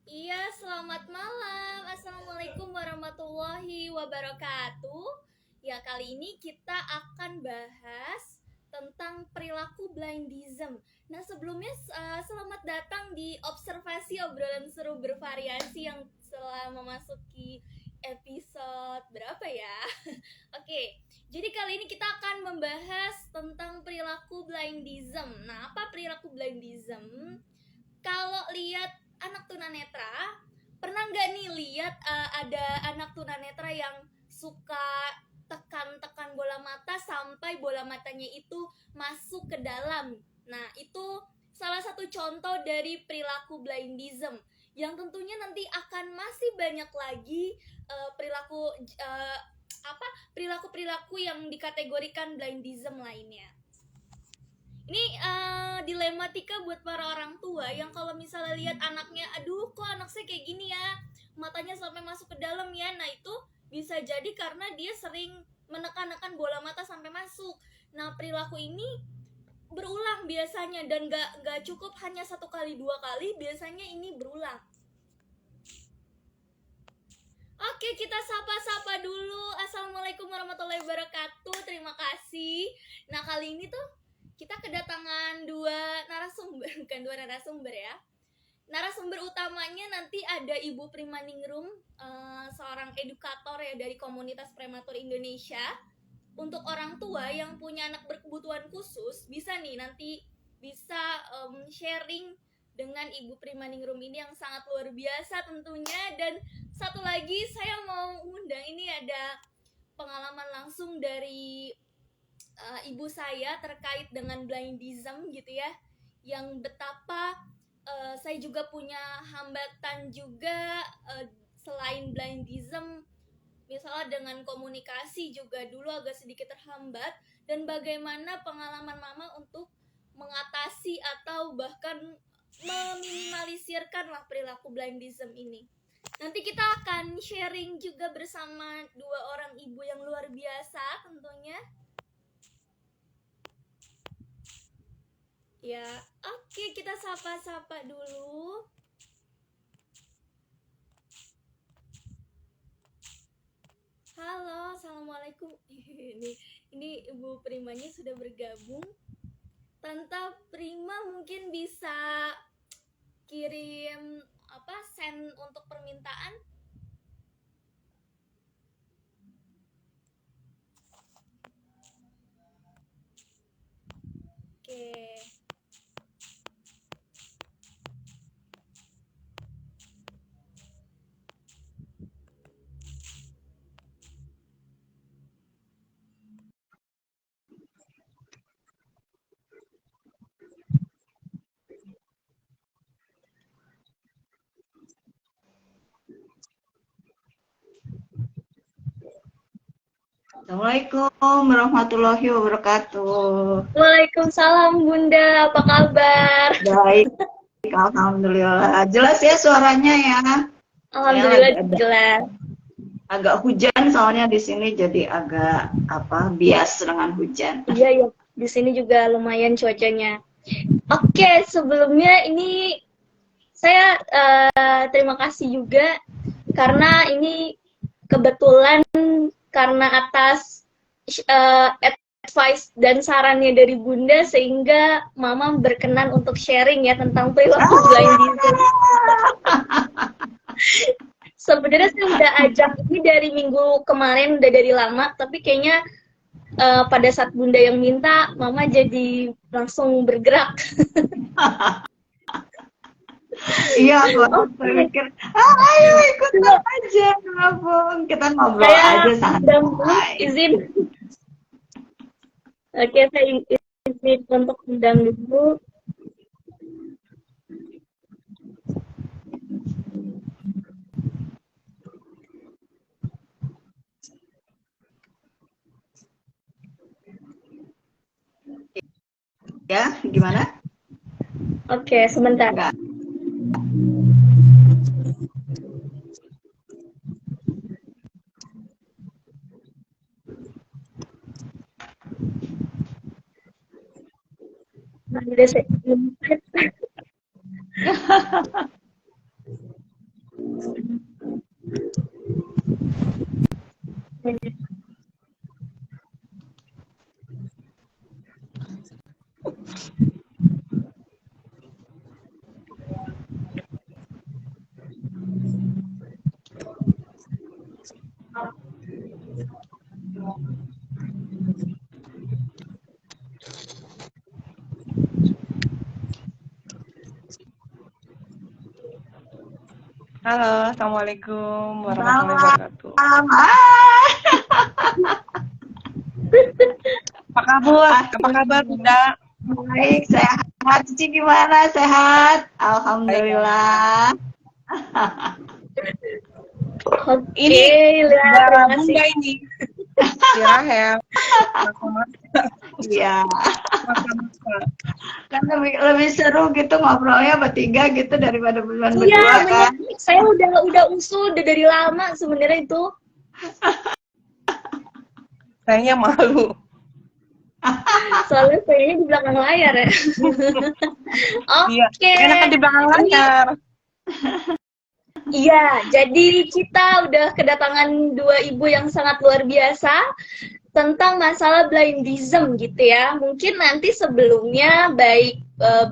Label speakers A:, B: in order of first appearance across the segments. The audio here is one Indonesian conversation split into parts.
A: Iya, selamat malam. Assalamualaikum warahmatullahi wabarakatuh. Ya, kali ini kita akan bahas tentang perilaku blindism. Nah, sebelumnya selamat datang di observasi obrolan seru bervariasi yang telah memasuki episode berapa ya? Oke, jadi kali ini kita akan membahas tentang perilaku blindism. Nah, apa perilaku blindism? Kalau lihat anak tunanetra, pernah nggak nih lihat ada anak tunanetra yang suka tekan-tekan bola mata sampai bola matanya itu masuk ke dalam. Nah, itu salah satu contoh dari perilaku blindism yang tentunya nanti akan masih banyak lagi perilaku perilaku-perilaku yang dikategorikan blindism lainnya. Ini dilematika buat para orang tua yang kalau misalnya lihat anaknya, aduh kok anak saya kayak gini ya, matanya sampai masuk ke dalam ya. Nah itu bisa jadi karena dia sering menekan-nekan bola mata sampai masuk. Nah perilaku ini berulang biasanya dan gak cukup hanya 1 kali 2 kali, biasanya ini berulang. Oke, kita sapa-sapa dulu. Assalamualaikum warahmatullahi wabarakatuh. Terima kasih. Nah, kali ini tuh kita kedatangan dua narasumber, bukan dua narasumber ya. Narasumber utamanya nanti ada Ibu Primaningrum, seorang edukator ya dari komunitas prematur Indonesia. Untuk orang tua yang punya anak berkebutuhan khusus, bisa nih nanti bisa sharing dengan Ibu Primaningrum ini yang sangat luar biasa tentunya. Dan satu lagi saya mau undang, ini ada pengalaman langsung dari ibu saya terkait dengan blindism gitu ya, yang betapa saya juga punya hambatan juga selain blindism, misalnya dengan komunikasi juga dulu agak sedikit terhambat, dan bagaimana pengalaman mama untuk mengatasi atau bahkan meminimalisirkan lah perilaku blindism ini. Nanti kita akan sharing juga bersama dua orang ibu yang luar biasa tentunya. Ya, oke, kita sapa-sapa dulu. Halo, assalamualaikum. Ini Ibu Primanya sudah bergabung. Tante Prima mungkin bisa kirim send untuk permintaan. Oke.
B: Assalamualaikum warahmatullahi wabarakatuh.
A: Waalaikumsalam Bunda, apa kabar?
B: Baik, alhamdulillah. Jelas ya suaranya ya.
A: Alhamdulillah
B: Agak,
A: jelas.
B: agak hujan soalnya di sini jadi agak bias dengan hujan.
A: Iya ya, di sini juga lumayan cuacanya. Oke, sebelumnya ini saya terima kasih juga karena ini kebetulan karena atas advice dan sarannya dari Bunda sehingga Mama berkenan untuk sharing ya tentang perilaku blindism. Sebenarnya saya udah ajak ini dari minggu kemarin, udah dari lama, tapi kayaknya pada saat Bunda yang minta, Mama jadi langsung bergerak.
B: Iya, aku berpikir, ayo ikutan aja, gabung. Kita ngobrol
A: Saya
B: aja santai.
A: izin. Oke, saya izin untuk undang dulu.
B: Ya, gimana?
A: Oke, sebentar.
B: Enggak.
A: Nah, udah saya
C: Halo, Assalamualaikum warahmatullahi wabarakatuh. Apa kabar? Apa kabar, Bunda?
B: Baik, sehat. Cici gimana? Sehat? Alhamdulillah.
A: Oke,
C: Ini
A: Lea,
C: saudara
A: terima kasih.
C: Bunda ini. Si Rahel.
B: Iya.
C: Masa-masa.
B: Kan lebih seru gitu ngobrolnya bertiga gitu daripada
A: Iya,
B: berdua kan.
A: bener. Saya udah usul udah dari lama sebenarnya itu.
C: Kayaknya malu.
A: Soalnya kayaknya di belakang layar ya.
C: Iya,
A: Oke.
C: enakan di belakang layar.
A: Iya, jadi kita udah kedatangan dua ibu yang sangat luar biasa tentang masalah blindism gitu ya. Mungkin nanti sebelumnya baik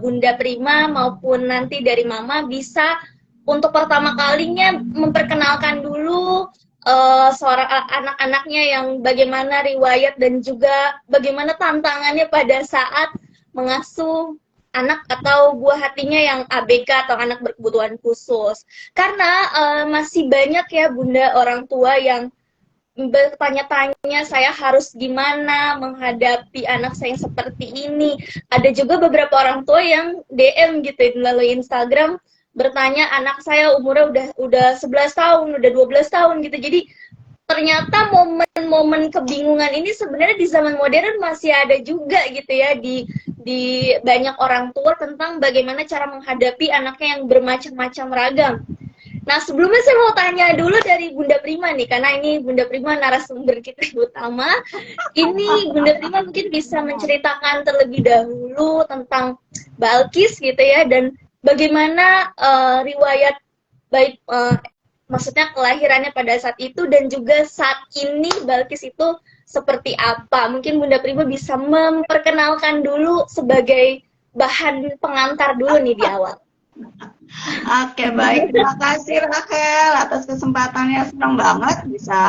A: Bunda Prima maupun nanti dari Mama bisa untuk pertama kalinya memperkenalkan dulu seorang anak-anaknya yang bagaimana riwayat dan juga bagaimana tantangannya pada saat mengasuh anak atau buah hatinya yang ABK atau anak berkebutuhan khusus. Karena masih banyak ya Bunda orang tua yang bertanya-tanya saya harus gimana menghadapi anak saya yang seperti ini. Ada juga beberapa orang tua yang DM gitu melalui Instagram bertanya anak saya umurnya udah 11 tahun, udah 12 tahun gitu. Jadi ternyata momen-momen kebingungan ini sebenarnya di zaman modern masih ada juga gitu ya di banyak orang tua tentang bagaimana cara menghadapi anaknya yang bermacam-macam ragam. Nah, sebelumnya saya mau tanya dulu dari Bunda Prima nih, karena ini Bunda Prima narasumber kita yang utama. Ini Bunda Prima mungkin bisa menceritakan terlebih dahulu tentang Balkis gitu ya, dan bagaimana riwayat baik maksudnya kelahirannya pada saat itu dan juga saat ini Balkis itu seperti apa. Mungkin Bunda Prima bisa memperkenalkan dulu sebagai bahan pengantar dulu nih di awal.
B: Oke, baik. Terima kasih Rachel atas kesempatannya. Senang banget bisa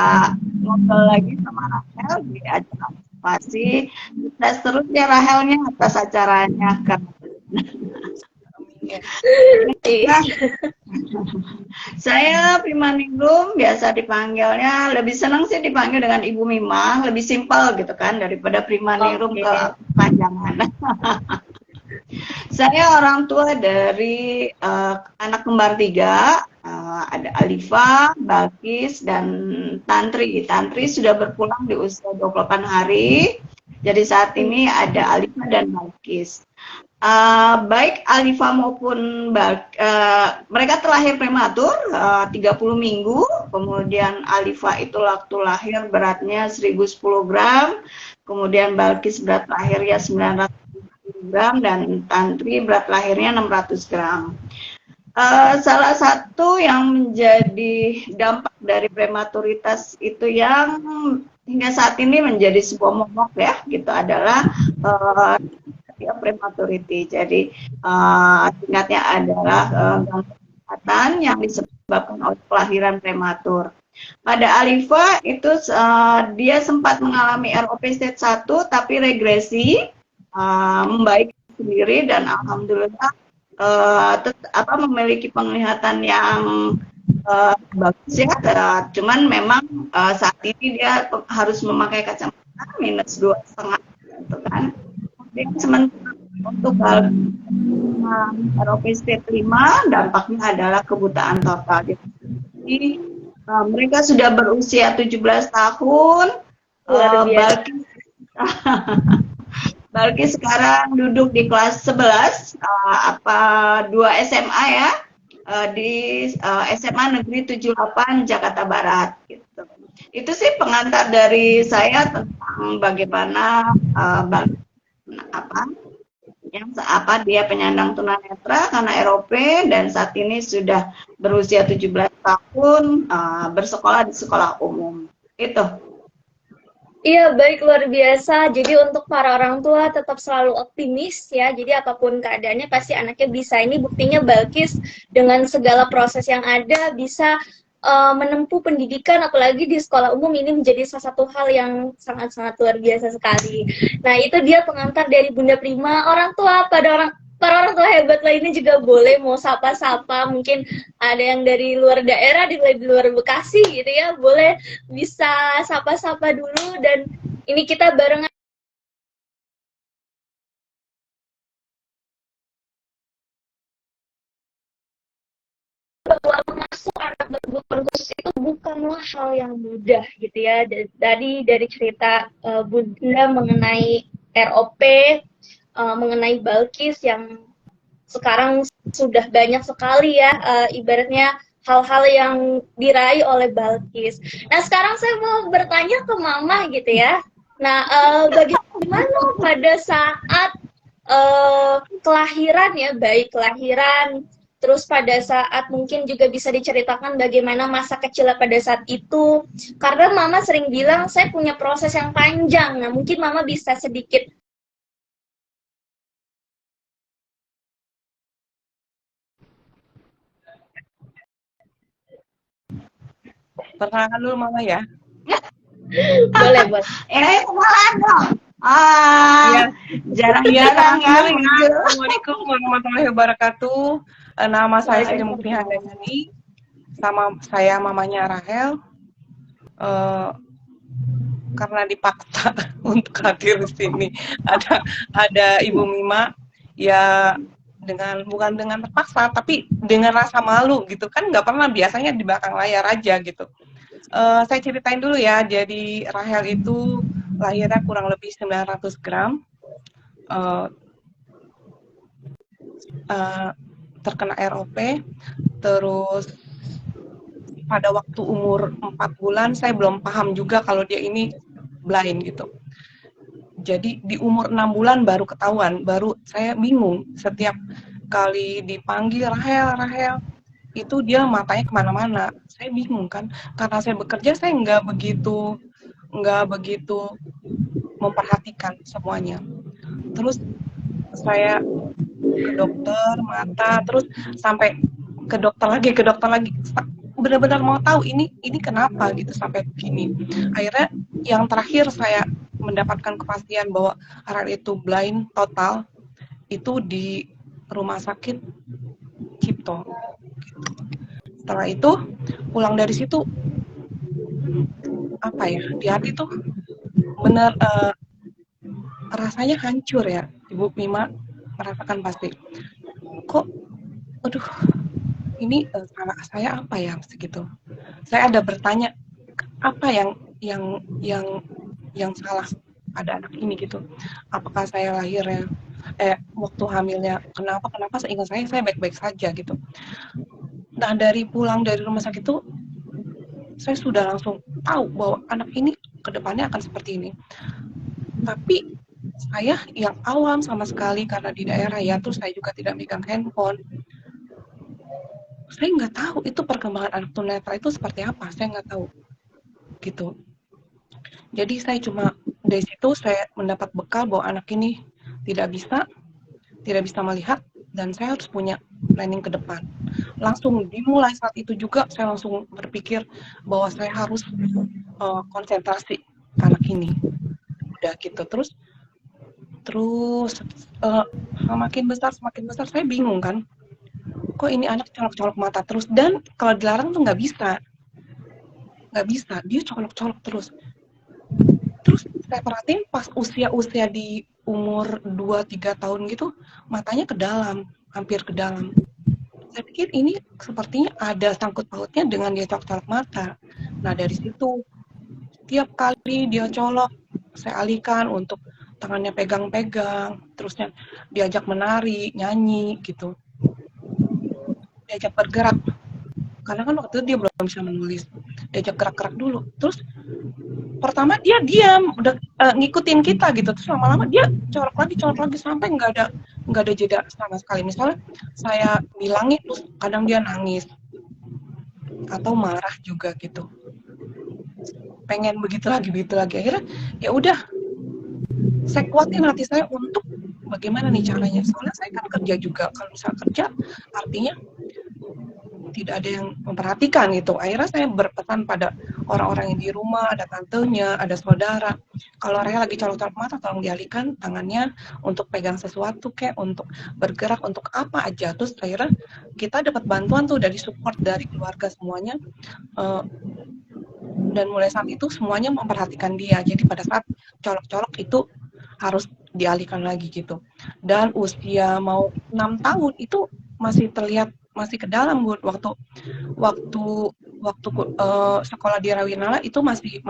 B: ngobrol lagi sama Rachel di acara motivasi. Sukses terus ya Rachelnya atas acaranya. Nah, saya Prima Ningrum, biasa dipanggilnya, lebih senang sih dipanggil dengan Ibu Mima, lebih simpel gitu kan daripada Prima Ningrum kepanjangan. Saya orang tua dari anak kembar 3, ada Alifa, Balkis, dan Tantri. Tantri sudah berpulang di usia 28 hari, jadi saat ini ada Alifa dan Balkis. Baik Alifa maupun mereka terlahir prematur, 30 minggu, kemudian Alifa itu waktu lahir beratnya 1010 gram, kemudian Balkis berat lahirnya 900 gram dan Tantri berat lahirnya 600 gram. Salah satu yang menjadi dampak dari prematuritas itu yang hingga saat ini menjadi sebuah momok ya, gitu adalah prematurity. Jadi tingkatnya adalah gangguan kesehatan yang disebabkan oleh kelahiran prematur. Pada Alifa itu dia sempat mengalami ROP stage 1 tapi regresi, membaik sendiri dan alhamdulillah memiliki penglihatan yang bagus ya. Cuman memang saat ini dia harus memakai kacamata -2,5 gitu kan. Kemudian sementara untuk ROP stage 5 dampaknya adalah kebutaan total. Jadi mereka sudah berusia 17 tahun. Balkis sekarang duduk di kelas 11 2 SMA ya, di SMA Negeri 78 Jakarta Barat gitu. Itu sih pengantar dari saya tentang bagaimana dia penyandang tunanetra karena ROP dan saat ini sudah berusia 17 tahun, bersekolah di sekolah umum. Itu
A: Iya, baik, luar biasa. Jadi untuk para orang tua tetap selalu optimis ya. Jadi apapun keadaannya pasti anaknya bisa. Ini buktinya Balkis dengan segala proses yang ada bisa menempuh pendidikan, apalagi di sekolah umum ini menjadi salah satu hal yang sangat-sangat luar biasa sekali. Nah, itu dia pengantar dari Bunda Prima. Orang tua para orang tua hebat lainnya juga boleh mau sapa-sapa, mungkin ada yang dari luar daerah, di luar Bekasi gitu ya, boleh bisa sapa-sapa dulu. Dan ini kita barengan bahwa mengasuh anak berkebutuhan khusus itu bukanlah hal yang mudah gitu ya. Dari cerita Bunda mengenai ROP, mengenai Balkis yang sekarang sudah banyak sekali ya, ibaratnya hal-hal yang diraih oleh Balkis. Nah, sekarang saya mau bertanya ke Mama gitu ya. Nah, bagaimana pada saat kelahiran ya, baik kelahiran, terus pada saat mungkin juga bisa diceritakan bagaimana masa kecil pada saat itu. Karena Mama sering bilang saya punya proses yang panjang. Nah, mungkin Mama bisa sedikit.
C: Perkenalkan dulu Mama ya.
A: Boleh, Bos.
B: Kenalan dong.
C: Iya.
B: Jarang-jarang ya.
C: Assalamualaikum warahmatullahi wabarakatuh. Nama saya Sri Mukti Handayani. Sama saya mamanya Rahel. Karena dipaksa untuk hadir di sini. Ada Ibu Mima ya, bukan dengan terpaksa tapi dengan rasa malu gitu kan, nggak pernah, biasanya di belakang layar aja gitu. Saya ceritain dulu ya. Jadi Rahel itu lahirnya kurang lebih 900 gram, terkena ROP, terus pada waktu umur 4 bulan saya belum paham juga kalau dia ini blind gitu. Jadi di umur 6 bulan baru ketahuan, baru saya bingung setiap kali dipanggil Rahel, itu dia matanya kemana-mana. Saya bingung kan, karena saya bekerja saya nggak begitu memperhatikan semuanya. Terus saya ke dokter mata, terus sampai ke dokter lagi, benar-benar mau tahu ini kenapa gitu sampai begini. Akhirnya yang terakhir saya mendapatkan kepastian bahwa Rahel itu blind total itu di rumah sakit Cipto. Setelah itu pulang dari situ, apa ya, di hati tuh bener rasanya hancur ya. Ibu Mima merasakan pasti. Kok, aduh, ini salah saya apa ya segitu. Saya ada bertanya apa yang salah pada anak ini gitu. Apakah saya lahirnya waktu hamilnya kenapa seingat saya baik-baik saja gitu. Nah, dari pulang dari rumah sakit itu saya sudah langsung tahu bahwa anak ini kedepannya akan seperti ini. Tapi saya yang awam sama sekali karena di daerah ya, terus saya juga tidak megang handphone. Saya nggak tahu itu perkembangan anak tunanetra itu seperti apa, saya nggak tahu gitu. Jadi saya cuma dari situ saya mendapat bekal bahwa anak ini tidak bisa melihat dan saya harus punya planning ke depan. Langsung dimulai saat itu juga saya langsung berpikir bahwa saya harus konsentrasi anak ini. Udah gitu terus semakin besar saya bingung kan. Kok ini anak colok-colok mata terus, dan kalau dilarang tuh nggak bisa, dia colok-colok terus saya perhatiin pas usia di umur 2-3 tahun gitu, matanya ke dalam, hampir ke dalam. Saya pikir ini sepertinya ada sangkut pautnya dengan dia colok-colok mata. Nah dari situ, tiap kali dia colok, saya alihkan untuk tangannya pegang-pegang, terusnya diajak menari, nyanyi gitu. Diajak bergerak, karena kan waktu itu dia belum bisa menulis. Diajak gerak-gerak dulu, terus pertama dia diam, udah ngikutin kita gitu, terus lama-lama dia colok lagi sampai nggak ada jeda sama sekali. Misalnya saya bilangin, terus kadang dia nangis atau marah juga gitu. pengen begitu lagi. Akhirnya ya udah, saya kuatin hati saya untuk bagaimana nih caranya. Soalnya saya kan kerja juga. Kalau misal kerja, artinya tidak ada yang memperhatikan gitu. Akhirnya saya berpesan pada orang-orang yang di rumah, ada tantenya, ada saudara. Kalau Raya lagi colok-colok mata, tolong dialihkan tangannya untuk pegang sesuatu, kayak untuk bergerak, untuk apa aja. Terus akhirnya kita dapat bantuan tuh dari support dari keluarga semuanya. Dan mulai saat itu semuanya memperhatikan dia. Jadi pada saat colok-colok itu harus dialihkan lagi gitu. Dan usia mau 6 tahun itu masih terlihat masih ke dalam, Bu. Waktu sekolah di Rawinala itu masih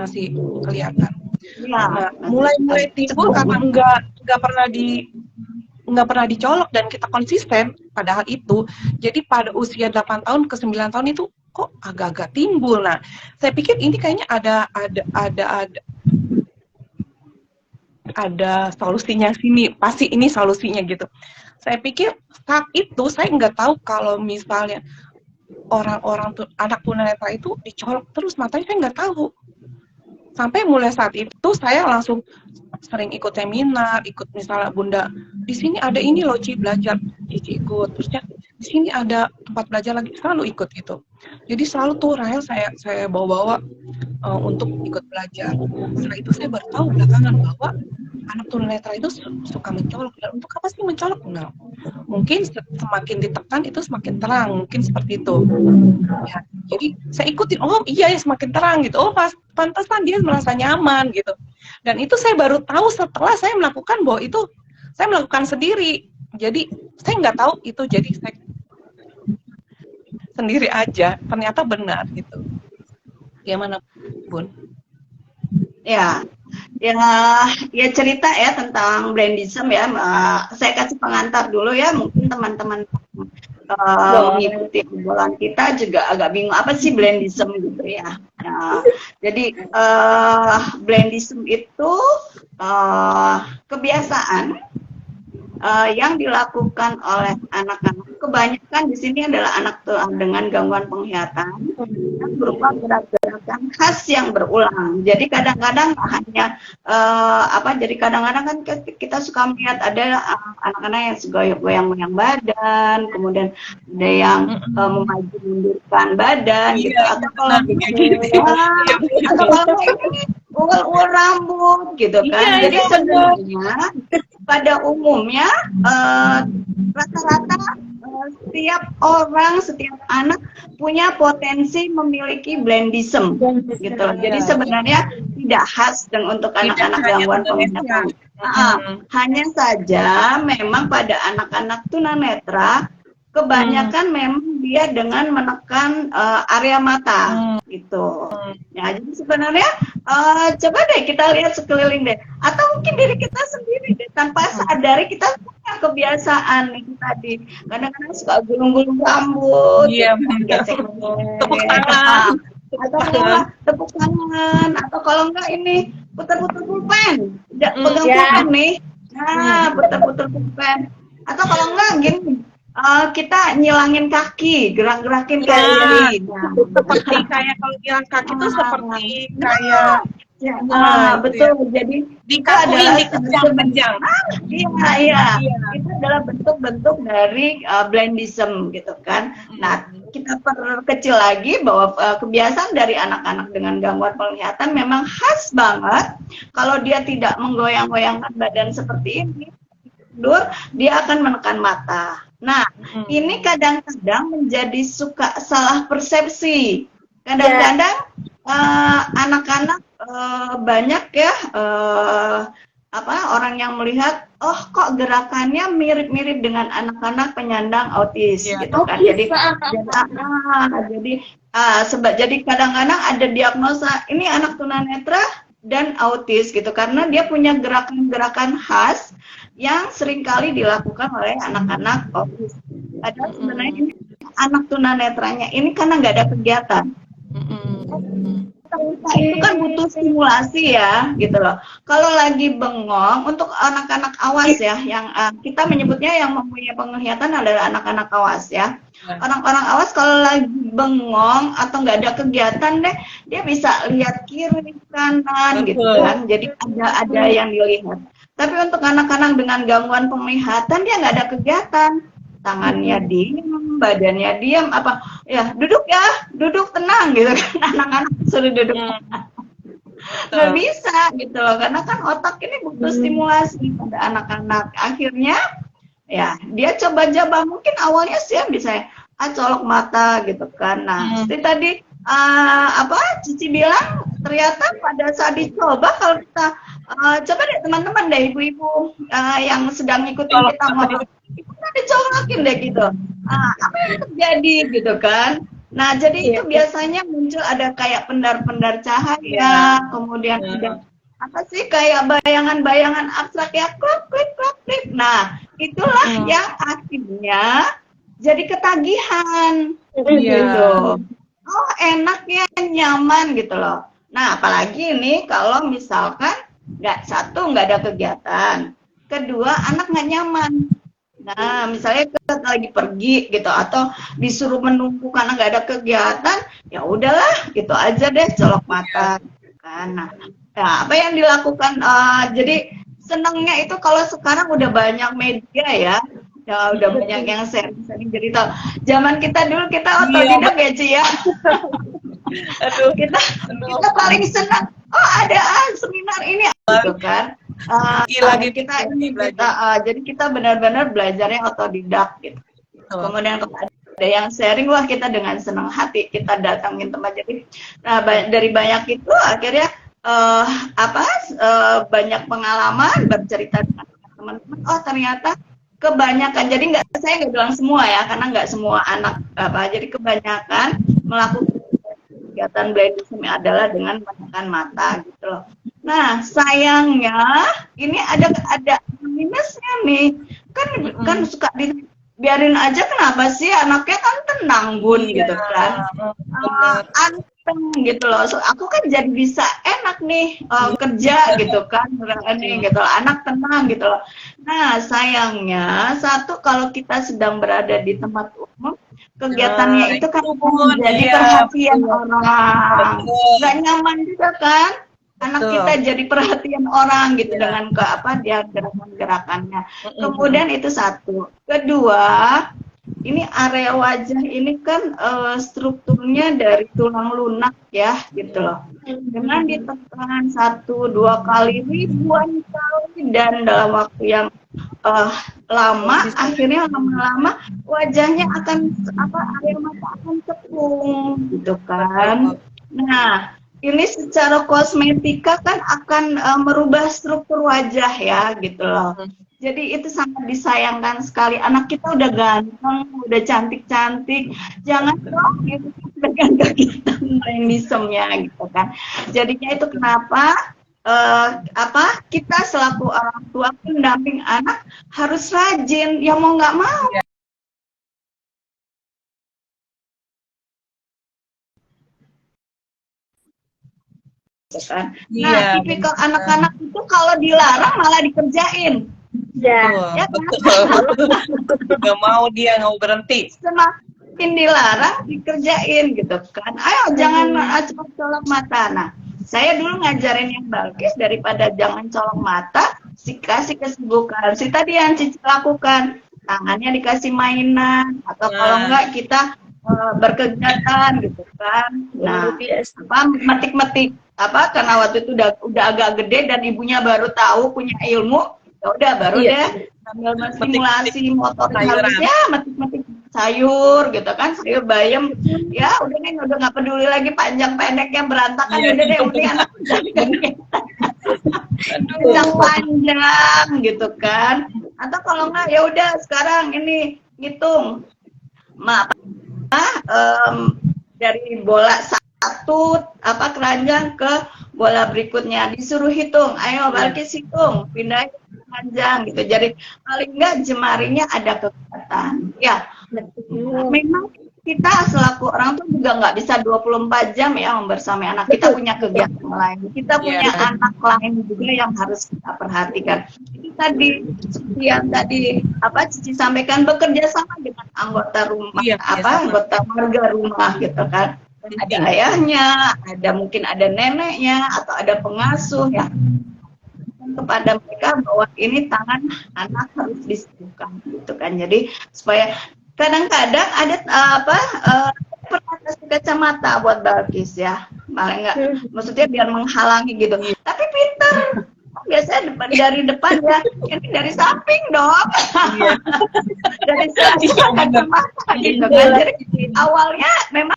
C: kelihatan.
B: Ya,
C: Nah, mulai timbul karena nggak pernah dicolok dan kita konsisten padahal itu. Jadi pada usia 8 tahun ke 9 tahun itu kok agak-agak timbul. Nah, saya pikir ini kayaknya ada solusinya sini, pasti ini solusinya gitu. Saya pikir saat itu saya nggak tahu kalau misalnya orang-orang anak tunanetra itu dicolok terus matanya, saya nggak tahu. Sampai mulai saat itu saya langsung sering ikut seminar, ikut misalnya Bunda, di sini ada ini loh Ci, belajar, Cici ikut, terusnya di sini ada tempat belajar lagi, selalu ikut gitu. Jadi selalu tuh Rahel saya bawa-bawa untuk ikut belajar. Setelah itu saya baru tahu belakangan bahwa anak tunanetra itu suka mencolok. Dan untuk apa sih mencolok? Nah, mungkin semakin ditekan itu semakin terang, mungkin seperti itu. Ya, jadi saya ikutin, oh iya ya semakin terang gitu. Oh pantesan dia merasa nyaman gitu. Dan itu saya baru tahu setelah saya melakukan bahwa itu saya melakukan sendiri. Jadi saya nggak tahu itu, jadi saya sendiri aja. Ternyata benar gitu. Gimana, Bun?
B: Ya, cerita ya tentang blendism ya. Saya kasih pengantar dulu ya, mungkin teman-teman mengikuti obrolan kita juga agak bingung apa sih blendism gitu ya. Nah, jadi blendism itu kebiasaan yang dilakukan oleh anak-anak, kebanyakan di sini adalah anak dengan gangguan penglihatan yang berupa gerak-gerakan khas yang berulang. Jadi kadang-kadang hanya jadi kadang-kadang kan kita suka melihat ada anak-anak yang suka goyang-goyang badan, kemudian ada yang memaju mundurkan badan gitu, atau kalau ini ulur rambut gitu kan. Jadi sebenarnya pada umumnya rata-rata setiap anak punya potensi memiliki blendism gitu. Jadi sebenarnya tidak khas untuk anak-anak gangguan penglihatan. Hanya saja memang pada anak-anak tunanetra kebanyakan memang dia dengan menekan area mata gitu. Ya, jadi sebenarnya coba deh kita lihat sekeliling deh, atau mungkin diri kita sendiri deh, tanpa sadari kita punya kebiasaan itu tadi. Kadang-kadang suka gulung-gulung rambut, tepuk tangan, tepuk tangan, atau kalau enggak ini putar-putar pulpen, pegang pulpen nih, putar-putar pulpen, atau kalau enggak gini. Kita nyilangin kaki, gerak-gerakin kaki.
C: Seperti kayak kalau nyilang kaki itu seperti kayak
B: betul. Jadi
C: dikakuin, dikejang-kejang.
B: Iya. Itu adalah bentuk-bentuk dari blendism gitu kan. Nah, kita perkecil lagi bahwa kebiasaan dari anak-anak dengan gangguan penglihatan memang khas banget. Kalau dia tidak menggoyang-goyangkan badan seperti ini, dia akan menekan mata. Nah, ini kadang-kadang menjadi suka salah persepsi. Kadang-kadang anak-anak banyak ya orang yang melihat, oh kok gerakannya mirip-mirip dengan anak-anak penyandang autis gitu kan. Jadi kadang-kadang ada diagnosa ini anak tunanetra dan autis gitu, karena dia punya gerakan-gerakan khas yang seringkali dilakukan oleh anak-anak autis. Padahal sebenarnya ini anak tunanetranya ini karena nggak ada kegiatan. Kita itu kan butuh stimulasi ya, gitu loh. Kalau lagi bengong, untuk anak-anak awas ya, yang kita menyebutnya yang mempunyai penglihatan adalah anak-anak awas ya. Orang-orang awas kalau lagi bengong atau nggak ada kegiatan deh, dia bisa lihat kiri kanan gitu kan. Jadi ada yang dilihat. Tapi untuk anak-anak dengan gangguan penglihatan dia nggak ada kegiatan, tangannya diam, badannya diam, apa ya duduk tenang gitu kan. Anak-anak suruh duduk nggak bisa gitu loh, karena kan otak ini butuh stimulasi pada anak-anak. Akhirnya ya dia coba-coba, mungkin awalnya sih bisa colok mata gitu kan. Nah seperti tadi Cici bilang, ternyata pada saat dicoba, kalau kita coba deh teman-teman deh, ibu-ibu yang sedang ngikutin kita ngobrol, kita dicolokin deh gitu. Apa yang terjadi gitu kan? Nah, jadi itu biasanya muncul ada kayak pendar-pendar cahaya, kemudian ada apa sih kayak bayangan-bayangan abstrak ya, klop klip klop klip. Nah, itulah yang akhirnya jadi ketagihan gitu. Oh, enak ya, nyaman gitu loh. Nah, apalagi nih kalau misalkan nggak ada kegiatan, kedua anak nggak nyaman. Nah, misalnya kita lagi pergi gitu, atau disuruh menunggu karena nggak ada kegiatan, ya udahlah gitu aja deh, colok mata kan. Nah, ya, apa yang dilakukan? Jadi senangnya itu kalau sekarang udah banyak media ya udah banyak yang sharing cerita. Zaman kita dulu kita otodidak ya Ci ya. kita paling senang. Oh ada seminar ini gitu kan. Jadi kita benar-benar belajarnya otodidak gitu. Kemudian kalau ada yang sharing, wah kita dengan senang hati kita datangin tempat. Jadi dari banyak itu akhirnya banyak pengalaman bercerita dengan teman-teman. Oh ternyata kebanyakan, jadi saya nggak bilang semua ya, karena nggak semua anak jadi kebanyakan melakukan kegiatan blindism adalah dengan menggunakan mata gitu loh. Nah sayangnya ini ada minusnya nih, kan suka biarin aja, kenapa sih, anaknya kan tenang bun gitu kan, anteng gitu loh. So, aku kan jadi bisa enak nih kerja gitu kan, ini gitu loh, anak tenang gitu loh. Nah sayangnya satu, kalau kita sedang berada di tempat umum, kegiatannya itu kan menjadi perhatian orang, nggak nyaman juga kan. Anak kita jadi perhatian orang gitu dengan dia gerakan-gerakannya. Kemudian itu satu. Kedua, ini area wajah ini kan strukturnya dari tulang lunak ya gitu loh. Dengan ditekan 1-2 kali, ribuan kali, dan dalam waktu yang lama, akhirnya lama-lama wajahnya akan area mata akan tepung gitu kan. Nah ini secara kosmetika kan akan merubah struktur wajah ya gitu loh. Jadi itu sangat disayangkan sekali. Anak kita udah ganteng, udah cantik-cantik, jangan dong gitu dengan kita blindismnya gitu kan. Jadinya itu kenapa kita selaku orang tua pendamping anak harus rajin, ya mau nggak mau. Kan. Nah, tipikal anak-anak itu kalau dilarang malah dikerjain.
C: Ya kan? Gak mau, dia nggak mau berhenti.
B: Semakin dilarang dikerjain gitu kan. Ayo jangan cepat colok mata. Nah, saya dulu ngajarin yang Balkis, daripada jangan colok mata, kasih kesibukan. Tadi yang Cici lakukan, tangannya dikasih mainan, atau kalau enggak kita berkegiatan gitu kan. Nah, metik-metik karena waktu itu udah agak gede dan ibunya baru tahu, punya ilmu, ya udah baru deh sambil menstimulasi motor halusnya, metik-metik sayur gitu kan, sayur bayam, ya udah nih, udah nggak peduli lagi panjang pendeknya, berantakan, udah deh, yang penting anak panjang gitu kan. Atau kalau nggak ya udah sekarang ini ngitung dari bola satu keranjang ke bola berikutnya, disuruh hitung, ayo Balkis hitung, pindahin keranjang gitu. Jadi paling enggak jemarinya ada kegiatan. Ya, memang kita selaku orang tua juga nggak bisa 24 jam ya membersamai anak. Kita punya kegiatan lain. Kita punya anak lain juga yang harus kita perhatikan. Itu tadi seperti yang tadi Cici sampaikan, bekerja sama dengan anggota rumah, anggota warga rumah gitu kan. Ada ayahnya, mungkin ada neneknya atau ada pengasuh ya. Kepada mereka bahwa ini tangan anak harus disembuhkan gitu kan. Jadi supaya kadang-kadang ada pernah kasih kacamata buat Balkis ya, malah enggak, maksudnya biar menghalangi gitu. Tapi pintar, biasanya dari depan ya, ini dari samping dong, dari samping kacamata gitu kan. Jadi awalnya memang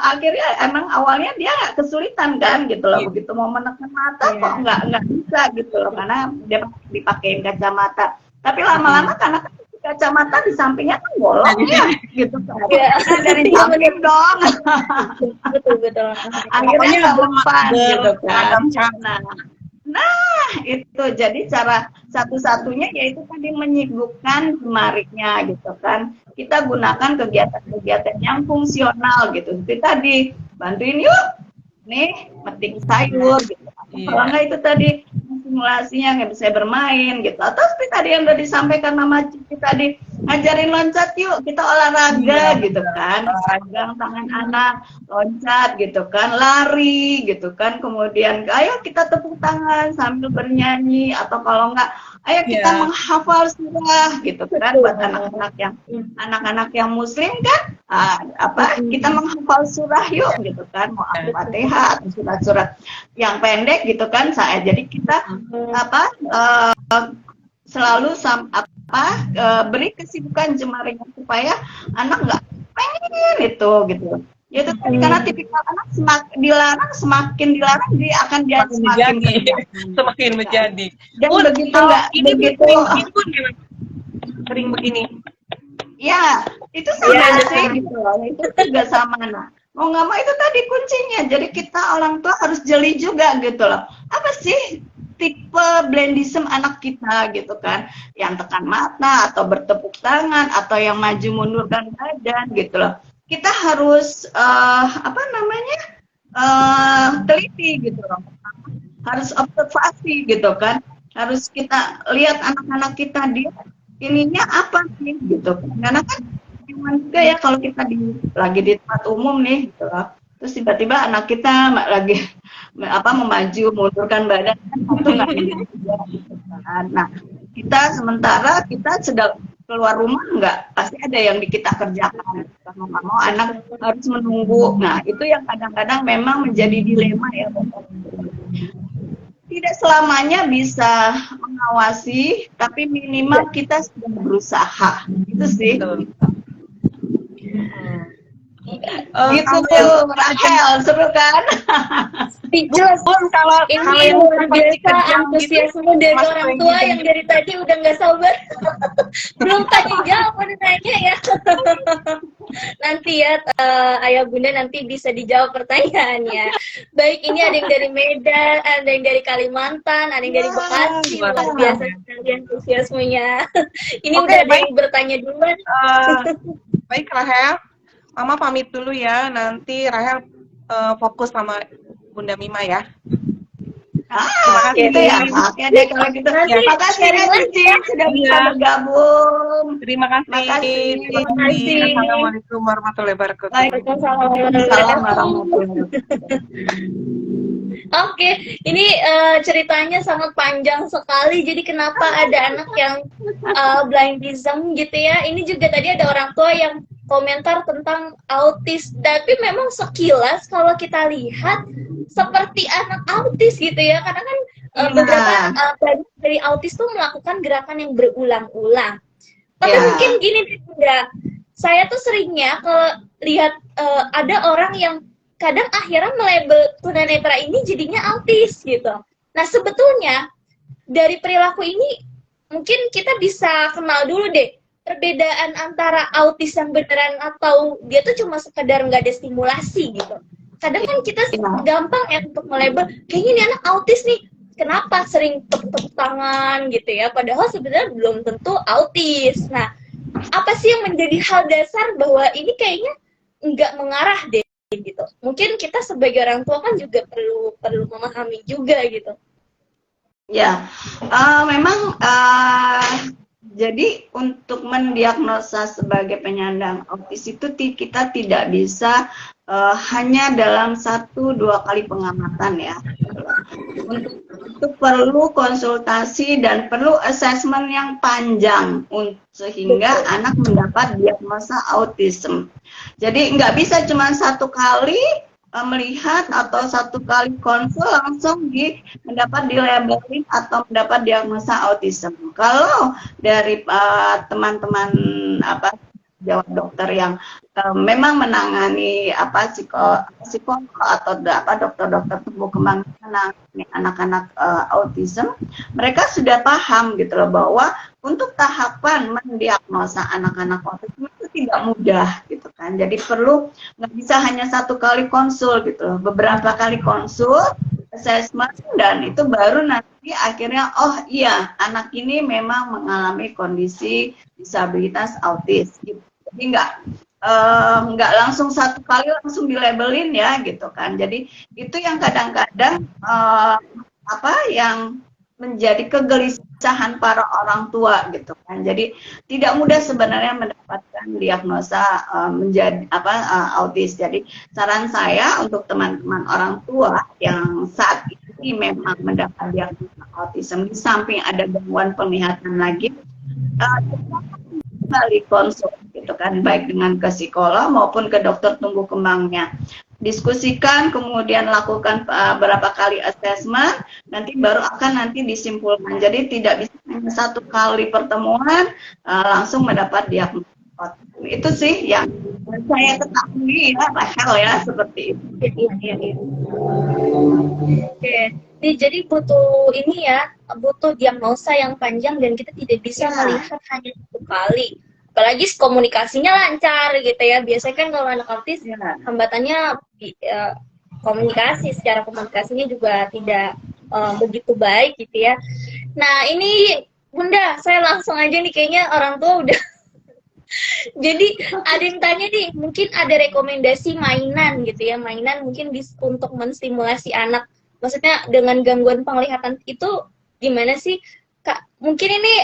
B: akhirnya emang awalnya dia kesulitan kan gitu loh, begitu mau menekan mata kok nggak bisa gitu loh, karena dia dipakein kacamata. Tapi lama-lama karena kacamata di sampingnya kan bolong ya gitu kan. Karena dari samping dong.
A: Betul.
B: Akhirnya nggak mempan gitu kan. Nah, itu jadi cara satu-satunya yaitu tadi menyibukkan jemarinya gitu kan. Kita gunakan kegiatan-kegiatan yang fungsional gitu. Seperti tadi, bantuin yuk, nih metik sayur gitu. Kalau nggak itu tadi simulasinya nggak bisa bermain gitu. Atau seperti tadi yang udah disampaikan Mama Cici tadi, ngajarin loncat yuk, kita olahraga gitu kan. Pegang tangan anak, loncat gitu kan, lari gitu kan. Kemudian ayo kita tepuk tangan sambil bernyanyi, atau kalau nggak ayo kita menghafal surah gitu kan, buat anak-anak yang muslim kan, kita menghafal surah yuk gitu kan, mau Al-Fatihah atau surat-surat yang pendek gitu kan. Jadi kita selalu beri kesibukan jemarinya supaya anak nggak pengen itu gitu. Ya itu karena tipikal anak semakin dilarang dia akan
C: semakin menjadi.
B: Dan begitu nggak begitu
C: sering begini.
B: Ya, itu sama sih gitu loh. Itu juga sama. Nah, mau nggak mau itu tadi kuncinya. Jadi kita orang tua harus jeli juga gitu loh. Apa sih tipe blendism anak kita gitu kan? Yang tekan mata atau bertepuk tangan atau yang maju mundurkan badan gitu loh. Kita harus teliti gitu loh. Harus observasi gitu kan. Harus kita lihat anak-anak kita dia ininya apa sih gitu. Karena kan juga ya kalau kita lagi di tempat umum nih gitu loh. Terus tiba-tiba anak kita lagi memaju mundurkan badan kan itu nggak juga gitu kan. Nah, sementara kita sedang keluar rumah pasti ada yang kita kerjakan. Kalau nggak mau anak harus menunggu. Nah, itu yang kadang-kadang memang menjadi dilema ya. Tidak selamanya bisa mengawasi, tapi minimal kita sudah berusaha. Itu sih. Gitu, Rachel, seru kan?
A: Speechless.
C: Kalau
A: Ini luar biasa antusiasme dari orang tua yang dari tadi udah nggak sabar. Belum tanya jawab nanya ya. Nanti ya ayah bunda nanti bisa dijawab pertanyaannya. Baik, ini ada yang dari Medan, ada yang dari Kalimantan, ada yang dari Bekasi. Luar biasa sekali antusiasmenya. Ini udah ada yang bertanya duluan.
C: Baik Rahel, Mama pamit dulu ya. Nanti Rahel fokus sama Bunda Mima ya.
B: Terima kasih ya. Oke deh kalau gitu. Terima kasih ya Cici sudah bisa bergabung.
C: Terima kasih.
B: Terima kasih.
C: Assalamualaikum warahmatullahi wabarakatuh.
B: Waalaikumsalam warahmatullahi wabarakatuh.
A: Oke, ini ceritanya sangat panjang sekali. Jadi kenapa ada anak yang blindism gitu ya? Ini juga tadi ada orang tua yang komentar tentang autis, tapi memang sekilas kalau kita lihat seperti anak autis gitu ya, karena kan beberapa dari autis tuh melakukan gerakan yang berulang-ulang. Tapi mungkin gini Bunda, saya tuh seringnya kalau lihat ada orang yang kadang akhirnya melabel tunanetra ini jadinya autis gitu. Nah sebetulnya dari perilaku ini mungkin kita bisa kenal dulu deh perbedaan antara autis yang beneran atau dia tuh cuma sekedar nggak ada stimulasi gitu. Kadang kan kita gampang ya untuk melabel kayaknya ini anak autis nih, kenapa sering tepuk-tepuk tangan gitu ya, padahal sebenarnya belum tentu autis. Nah apa sih yang menjadi hal dasar bahwa ini kayaknya nggak mengarah deh gitu. Mungkin kita sebagai orang tua kan juga perlu memahami juga gitu.
B: Ya, memang jadi untuk mendiagnosa sebagai penyandang autis itu kita tidak bisa hanya dalam 1-2 kali pengamatan ya. Untuk itu perlu konsultasi dan perlu assessment yang panjang sehingga anak mendapat diagnosa autism. Jadi nggak bisa cuma 1 kali melihat atau 1 kali konsul langsung mendapat dilabeling atau mendapat diagnosa autism. Kalau dari teman-teman jawab dokter yang memang menangani psikolog atau dokter-dokter tumbuh kembang menangani anak-anak autism, mereka sudah paham gitu loh bahwa untuk tahapan mendiagnosa anak-anak autism itu tidak mudah gitu kan. Jadi perlu nggak bisa hanya 1 kali konsul gitu loh, beberapa kali konsul, assessment, dan itu baru nanti akhirnya oh iya anak ini memang mengalami kondisi disabilitas autis gitu. Jadi nggak langsung 1 kali langsung dilabelin ya gitu kan. Jadi itu yang kadang-kadang yang menjadi kegelisahan para orang tua gitu kan. Jadi tidak mudah sebenarnya mendapatkan diagnosa menjadi autis. Jadi saran saya untuk teman-teman orang tua yang saat ini memang mendapat diagnosa autism di samping ada gangguan penglihatan lagi, kembali konsul gitu kan, baik dengan ke psikolog maupun ke dokter tumbuh kembangnya. Diskusikan, kemudian lakukan berapa kali assessment, nanti baru akan disimpulkan. Jadi tidak bisa hanya 1 kali pertemuan langsung mendapat diagnosa. Itu sih yang saya ketahui ya, Rachel ya, seperti itu.
A: Iya. Oke. Jadi butuh butuh diagnosa yang panjang dan kita tidak bisa melihat hanya 1 kali. Apalagi komunikasinya lancar gitu ya. Biasanya kan kalau anak autis hambatannya komunikasi, secara komunikasinya juga tidak begitu baik gitu ya. Nah ini Bunda, saya langsung aja nih, kayaknya orang tua udah jadi ada yang tanya nih, mungkin ada rekomendasi mainan gitu ya, mainan mungkin untuk menstimulasi anak, maksudnya dengan gangguan penglihatan itu gimana sih Kak? Mungkin ini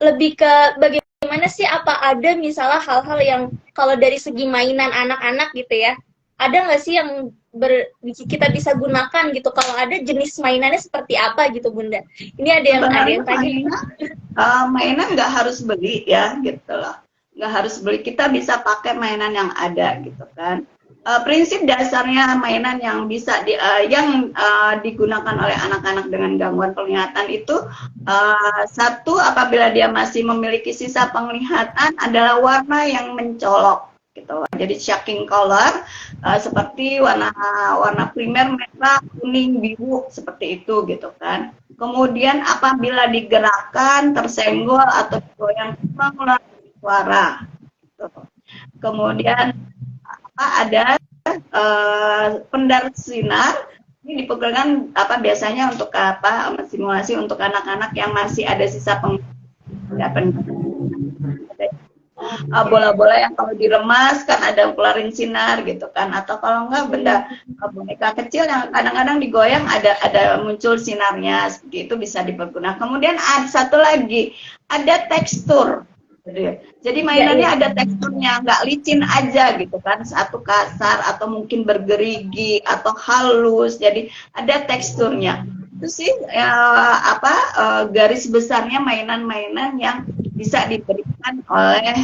A: lebih ke bagaimana sih, apa ada misalnya hal-hal yang kalau dari segi mainan anak-anak gitu ya, ada nggak sih yang kita bisa gunakan gitu? Kalau ada, jenis mainannya seperti apa gitu Bunda? Ini ada yang tanya.
B: Mainan nggak harus beli ya gitu loh. Nggak harus beli, kita bisa pakai mainan yang ada gitu kan. Prinsip dasarnya mainan yang bisa digunakan oleh anak-anak dengan gangguan penglihatan itu, 1, apabila dia masih memiliki sisa penglihatan adalah warna yang mencolok gitu. Jadi shocking color, seperti warna primer merah, kuning, biru seperti itu gitu kan. Kemudian apabila digerakkan, tersenggol atau digoyang mengeluarkan suara. Kemudian ada pendar sinar, ini dipegang biasanya untuk simulasi untuk anak-anak yang masih ada sisa bola-bola yang kalau diremas kan ada keluarin sinar gitu kan, atau kalau enggak benda boneka kecil yang kadang-kadang digoyang ada muncul sinarnya, seperti itu bisa dipergunakan. Kemudian ada satu lagi, ada tekstur. Jadi mainannya ada teksturnya, nggak licin aja gitu kan, satu kasar atau mungkin bergerigi atau halus, jadi ada teksturnya. Itu sih garis besarnya mainan-mainan yang bisa diberikan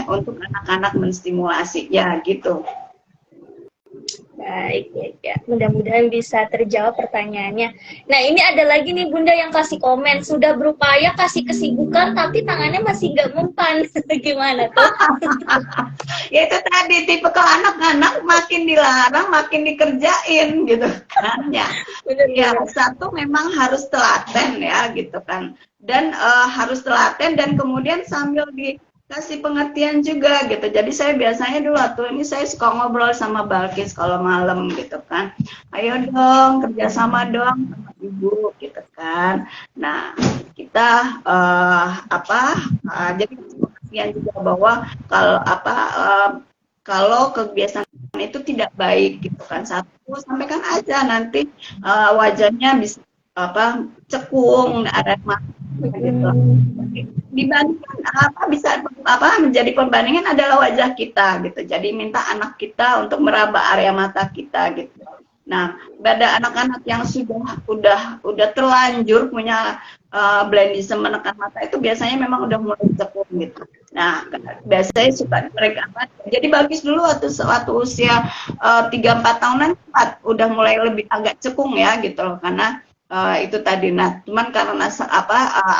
B: untuk anak-anak menstimulasi ya gitu.
A: Baik ya. Mudah-mudahan bisa terjawab pertanyaannya. Nah ini ada lagi nih Bunda yang kasih komen, sudah berupaya kasih kesibukan tapi tangannya masih nggak mempan. Gimana tuh?
B: Ya itu tadi, tipe kalau anak-anak makin dilarang makin dikerjain gitu kan ya. Ya 1 memang harus telaten ya gitu kan, dan harus telaten dan kemudian sambil kasih pengertian juga gitu. Jadi saya biasanya dulu waktu ini saya suka ngobrol sama Balkis kalau malam gitu kan. Ayo dong kerjasama dong sama ibu gitu kan. Nah kita jadi penelitian juga bahwa kalau kalau kebiasaan itu tidak baik gitu kan. Satu, sampaikan aja nanti wajahnya bisa cekung, ada mata gitu. Dibandingkan bisa menjadi perbandingan adalah wajah kita gitu. Jadi minta anak kita untuk meraba area mata kita gitu. Nah, pada anak-anak yang udah terlanjur punya blindism menekan mata itu biasanya memang udah mulai cekung gitu. Nah, biasanya suka mereka jadi bagus dulu waktu usia 3-4 tahunan udah mulai lebih agak cekung ya gitu loh, karena itu tadi. Nah, cuman karena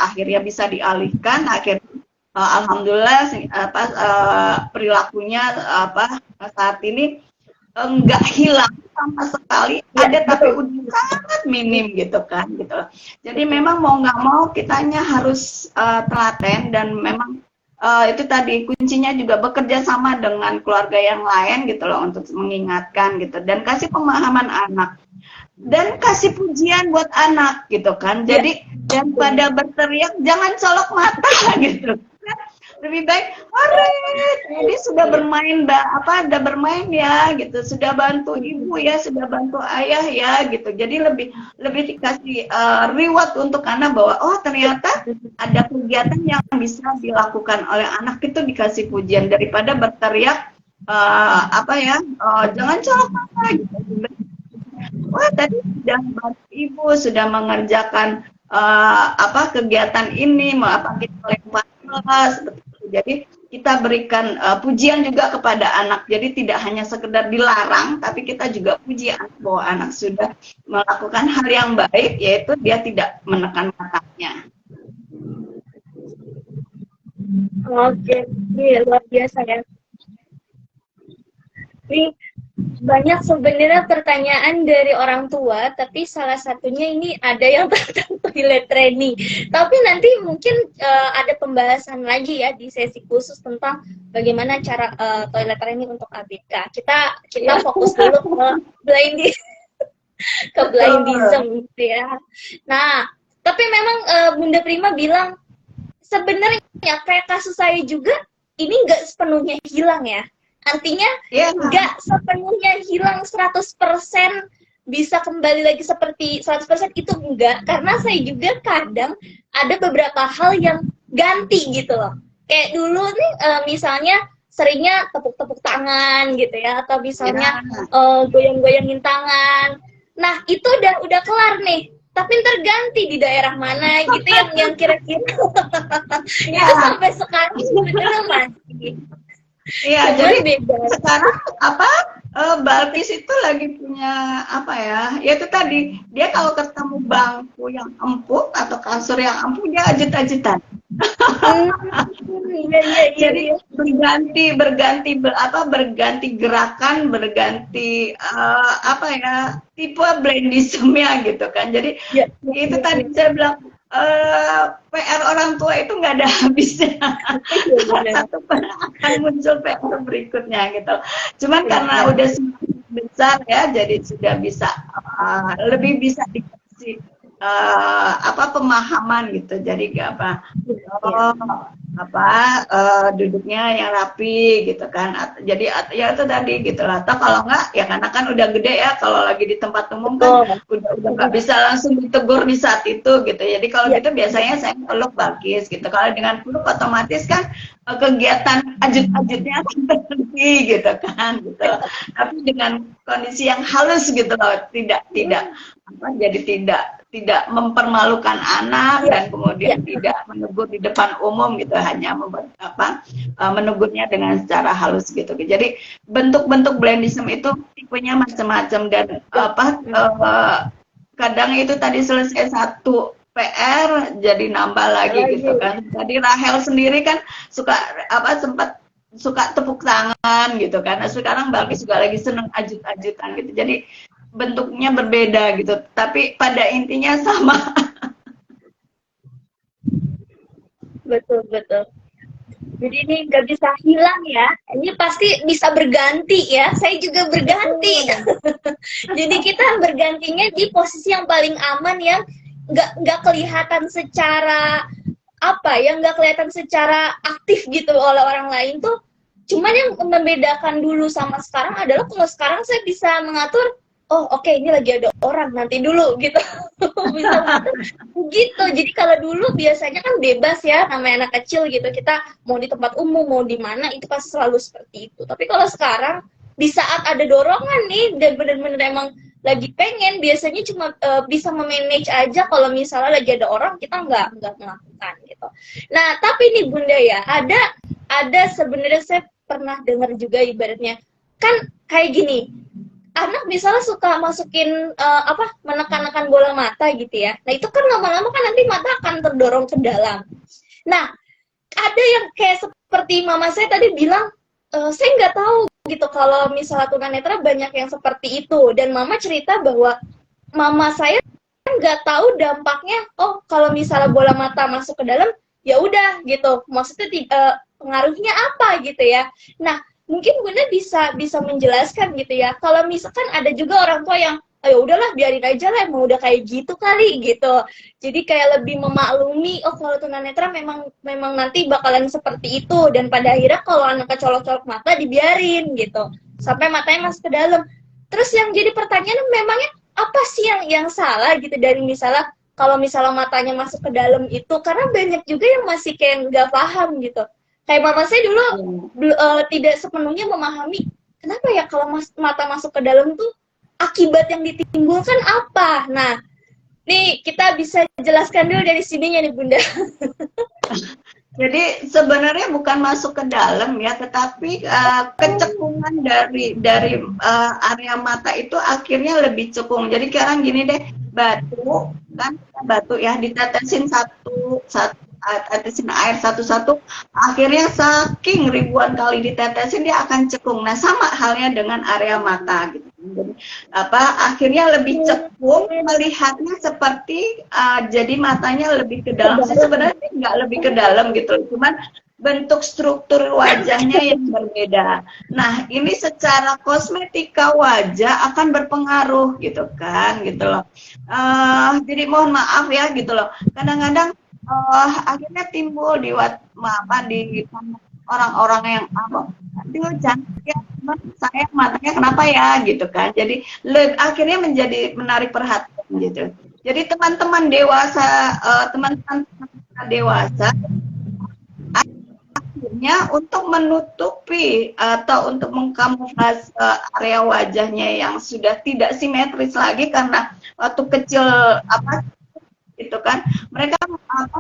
B: akhirnya bisa dialihkan, akhirnya alhamdulillah perilakunya saat ini enggak hilang sama sekali, ada tapi udah sangat minim gitu kan gitu. Jadi memang mau nggak mau kitanya harus telaten, dan memang itu tadi kuncinya juga bekerja sama dengan keluarga yang lain gitu loh untuk mengingatkan gitu, dan kasih pemahaman anak dan kasih pujian buat anak gitu kan. Jadi daripada berteriak jangan colok mata gitu. Lebih baik, ini sudah bermain udah bermain ya gitu, sudah bantu ibu ya, sudah bantu ayah ya gitu. Jadi lebih dikasih reward untuk anak bahwa oh ternyata ada kegiatan yang bisa dilakukan oleh anak, itu dikasih pujian daripada berteriak jangan colok mata gitu. Wah, tadi sudah bantu ibu, sudah mengerjakan kegiatan ini, kita lempar kelas, seperti itu. Jadi kita berikan pujian juga kepada anak. Jadi tidak hanya sekedar dilarang, tapi kita juga puji anak bahwa anak sudah melakukan hal yang baik, yaitu dia tidak menekan matanya.
A: Oke, ini luar biasa ya. Ini banyak sebenarnya pertanyaan dari orang tua, tapi salah satunya ini ada yang tentang toilet training. Tapi nanti mungkin ada pembahasan lagi ya di sesi khusus tentang bagaimana cara toilet training untuk ABK. Kita fokus dulu ke blindism gitu ya. Nah, tapi memang Bunda Prima bilang sebenarnya kayak kasus saya juga ini nggak sepenuhnya hilang ya. Artinya nggak sepenuhnya hilang 100%, bisa kembali lagi seperti 100% itu enggak, karena saya juga kadang ada beberapa hal yang ganti gitu loh. Kayak dulu nih misalnya seringnya tepuk-tepuk tangan gitu ya, atau misalnya goyang-goyangin tangan. Nah, itu udah kelar nih. Tapi ntar ganti di daerah mana gitu yang kira-kira itu sampai sekarang sebenarnya masih.
B: Iya, jadi sekarang Balkis itu lagi punya ya itu tadi, dia kalau ketemu bangku yang empuk atau kasur yang empuk dia ajit-ajitan. Jadi berganti gerakan, berganti tipe blindism-nya gitu kan. Jadi itu tadi saya bilang PR orang tua itu nggak ada habisnya. Satu akan muncul PR berikutnya gitu. Cuman karena udah semakin besar ya, jadi sudah bisa lebih bisa dikasih pemahaman gitu. Jadi duduknya yang rapi gitu kan. Jadi ya itu tadi gitu lah. Atau kalau enggak ya karena kan udah gede ya, kalau lagi di tempat umum kan udah nggak bisa langsung ditegur di saat itu gitu. Jadi kalau gitu biasanya saya peluk Balkis gitu. Kalau dengan peluk otomatis kan kegiatan ajut-ajutnya akan terhenti gitu kan gitu. Tapi dengan kondisi yang halus gitu loh, tidak tidak mempermalukan anak dan kemudian tidak menegur di depan umum gitu, hanya menegurnya dengan secara halus gitu. Jadi bentuk-bentuk blindism itu tipenya macam-macam, dan kadang itu tadi selesai satu PR jadi nambah lagi gitu kan. Jadi Rahel sendiri kan sempat suka tepuk tangan gitu kan. Nah, sekarang Balkis juga lagi seneng ajut-ajutan gitu. Jadi bentuknya berbeda gitu, tapi pada intinya sama.
A: Betul. Jadi ini nggak bisa hilang ya. Ini pasti bisa berganti ya. Saya juga berganti. Jadi kita bergantinya di posisi yang paling aman, yang nggak kelihatan secara apa yang nggak kelihatan secara aktif gitu oleh orang lain tuh. Cuman yang membedakan dulu sama sekarang adalah kalau sekarang saya bisa mengatur, oh oke, ini lagi ada orang, nanti dulu gitu. Bisa mengatur gitu. Jadi kalau dulu biasanya kan bebas ya, namanya anak kecil gitu, kita mau di tempat umum, mau di mana, itu pasti selalu seperti itu. Tapi kalau sekarang, di saat ada dorongan nih, dan bener-bener emang lagi pengen, biasanya cuma bisa memanage aja. Kalau misalnya lagi ada orang, kita nggak melakukan gitu. Nah, tapi nih Bunda ya, ada sebenarnya saya pernah dengar juga ibaratnya kan kayak gini, anak misalnya suka masukin menekan-nekan bola mata gitu ya, nah itu kan lama-lama kan nanti mata akan terdorong ke dalam. Nah, ada yang kayak seperti mama saya tadi bilang, saya nggak tahu gitu kalau misalnya tunanetra banyak yang seperti itu, dan mama cerita bahwa mama saya nggak tahu dampaknya, oh kalau misalnya bola mata masuk ke dalam ya udah gitu, maksudnya pengaruhnya apa gitu ya. Nah, mungkin Bunda bisa menjelaskan gitu ya. Kalau misalkan ada juga orang tua yang ayo udahlah biarin aja lah, mau udah kayak gitu kali gitu. Jadi kayak lebih memaklumi, oh kalau tunanetra memang nanti bakalan seperti itu, dan pada akhirnya kalau anak kecolok-colok mata dibiarin gitu sampai matanya masuk ke dalam. Terus yang jadi pertanyaan memangnya apa sih yang salah gitu dari misalnya kalau misalnya matanya masuk ke dalam itu, karena banyak juga yang masih kayak nggak paham gitu. Kayak mama saya dulu tidak sepenuhnya memahami kenapa ya kalau mata masuk ke dalam tuh akibat yang ditimbulkan apa. Nah, nih kita bisa jelaskan dulu dari sininya nih Bunda.
B: Jadi sebenarnya bukan masuk ke dalam ya, tetapi kecekungan dari area mata itu akhirnya lebih cekung. Jadi sekarang gini deh, batu ya ditetesin tetesin air satu-satu, akhirnya saking ribuan kali ditetesin dia akan cekung. Nah, sama halnya dengan area mata gitu. Jadi akhirnya lebih cekung, melihatnya seperti jadi matanya lebih ke dalam. Sebenarnya nggak lebih ke dalam gitu, cuman bentuk struktur wajahnya yang berbeda. Nah, ini secara kosmetika wajah akan berpengaruh gitu kan, gitu loh. Jadi mohon maaf ya gitu loh. Kadang-kadang akhirnya timbul di orang-orang yang aduh cantik ya, saya matanya kenapa ya gitu kan. Jadi akhirnya menjadi menarik perhatian gitu. Jadi teman-teman dewasa akhirnya untuk menutupi atau untuk mengkamuflase area wajahnya yang sudah tidak simetris lagi karena waktu kecil gitu kan,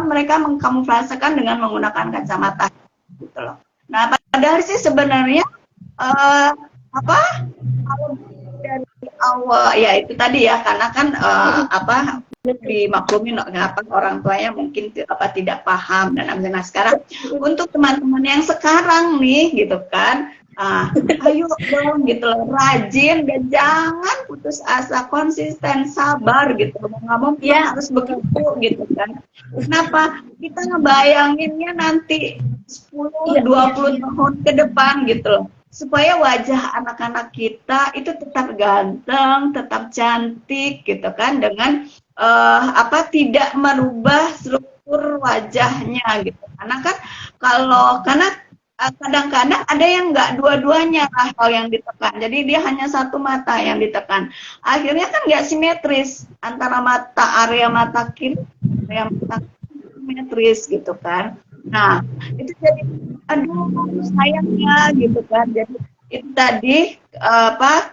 B: mereka mengkamuflasekan dengan menggunakan kacamata gitu loh. Nah, padahal sih sebenarnya kalau dari awal ya itu tadi ya, karena kan dimaklumin orang tuanya mungkin tidak paham dan nah sekarang untuk teman-teman yang sekarang nih gitu kan, ayo dong gitu loh, rajin dan jangan putus asa, konsisten, sabar gitu. Mau ya harus begitu gitu kan. Kenapa? Kita ngebayanginnya nanti 10-20 tahun ke depan gitu loh. Supaya wajah anak-anak kita itu tetap ganteng, tetap cantik gitu kan, dengan tidak merubah struktur wajahnya gitu. Karena kan karena kadang-kadang ada yang nggak dua-duanya hal yang ditekan, jadi dia hanya satu mata yang ditekan, akhirnya kan nggak simetris antara area mata kiri, area mata simetris gitu kan. Nah itu jadi aduh sayangnya gitu kan. Jadi itu tadi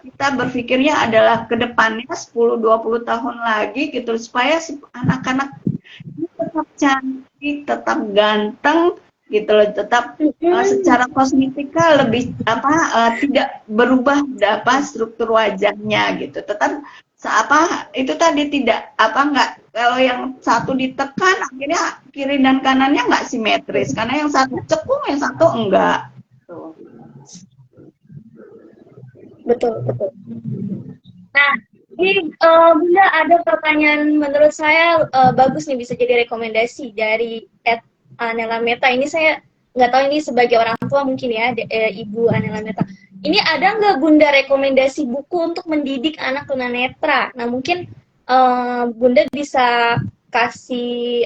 B: kita berpikirnya adalah ke depannya 10-20 tahun lagi gitu, supaya anak-anak ini tetap cantik, tetap ganteng gitu loh, tetap secara kosmetika lebih tidak berubah struktur wajahnya gitu, tetap itu tadi tidak kalau yang satu ditekan akhirnya kiri dan kanannya nggak simetris karena yang satu cekung yang satu enggak tuh.
A: Betul. Nah, ini Bunda ada pertanyaan menurut saya bagus nih, bisa jadi rekomendasi dari Anela Meta. Ini saya nggak tahu ini sebagai orang tua mungkin ya, Ibu Anela Meta. Ini ada nggak Bunda rekomendasi buku untuk mendidik anak tunanetra? Nah mungkin Bunda bisa kasih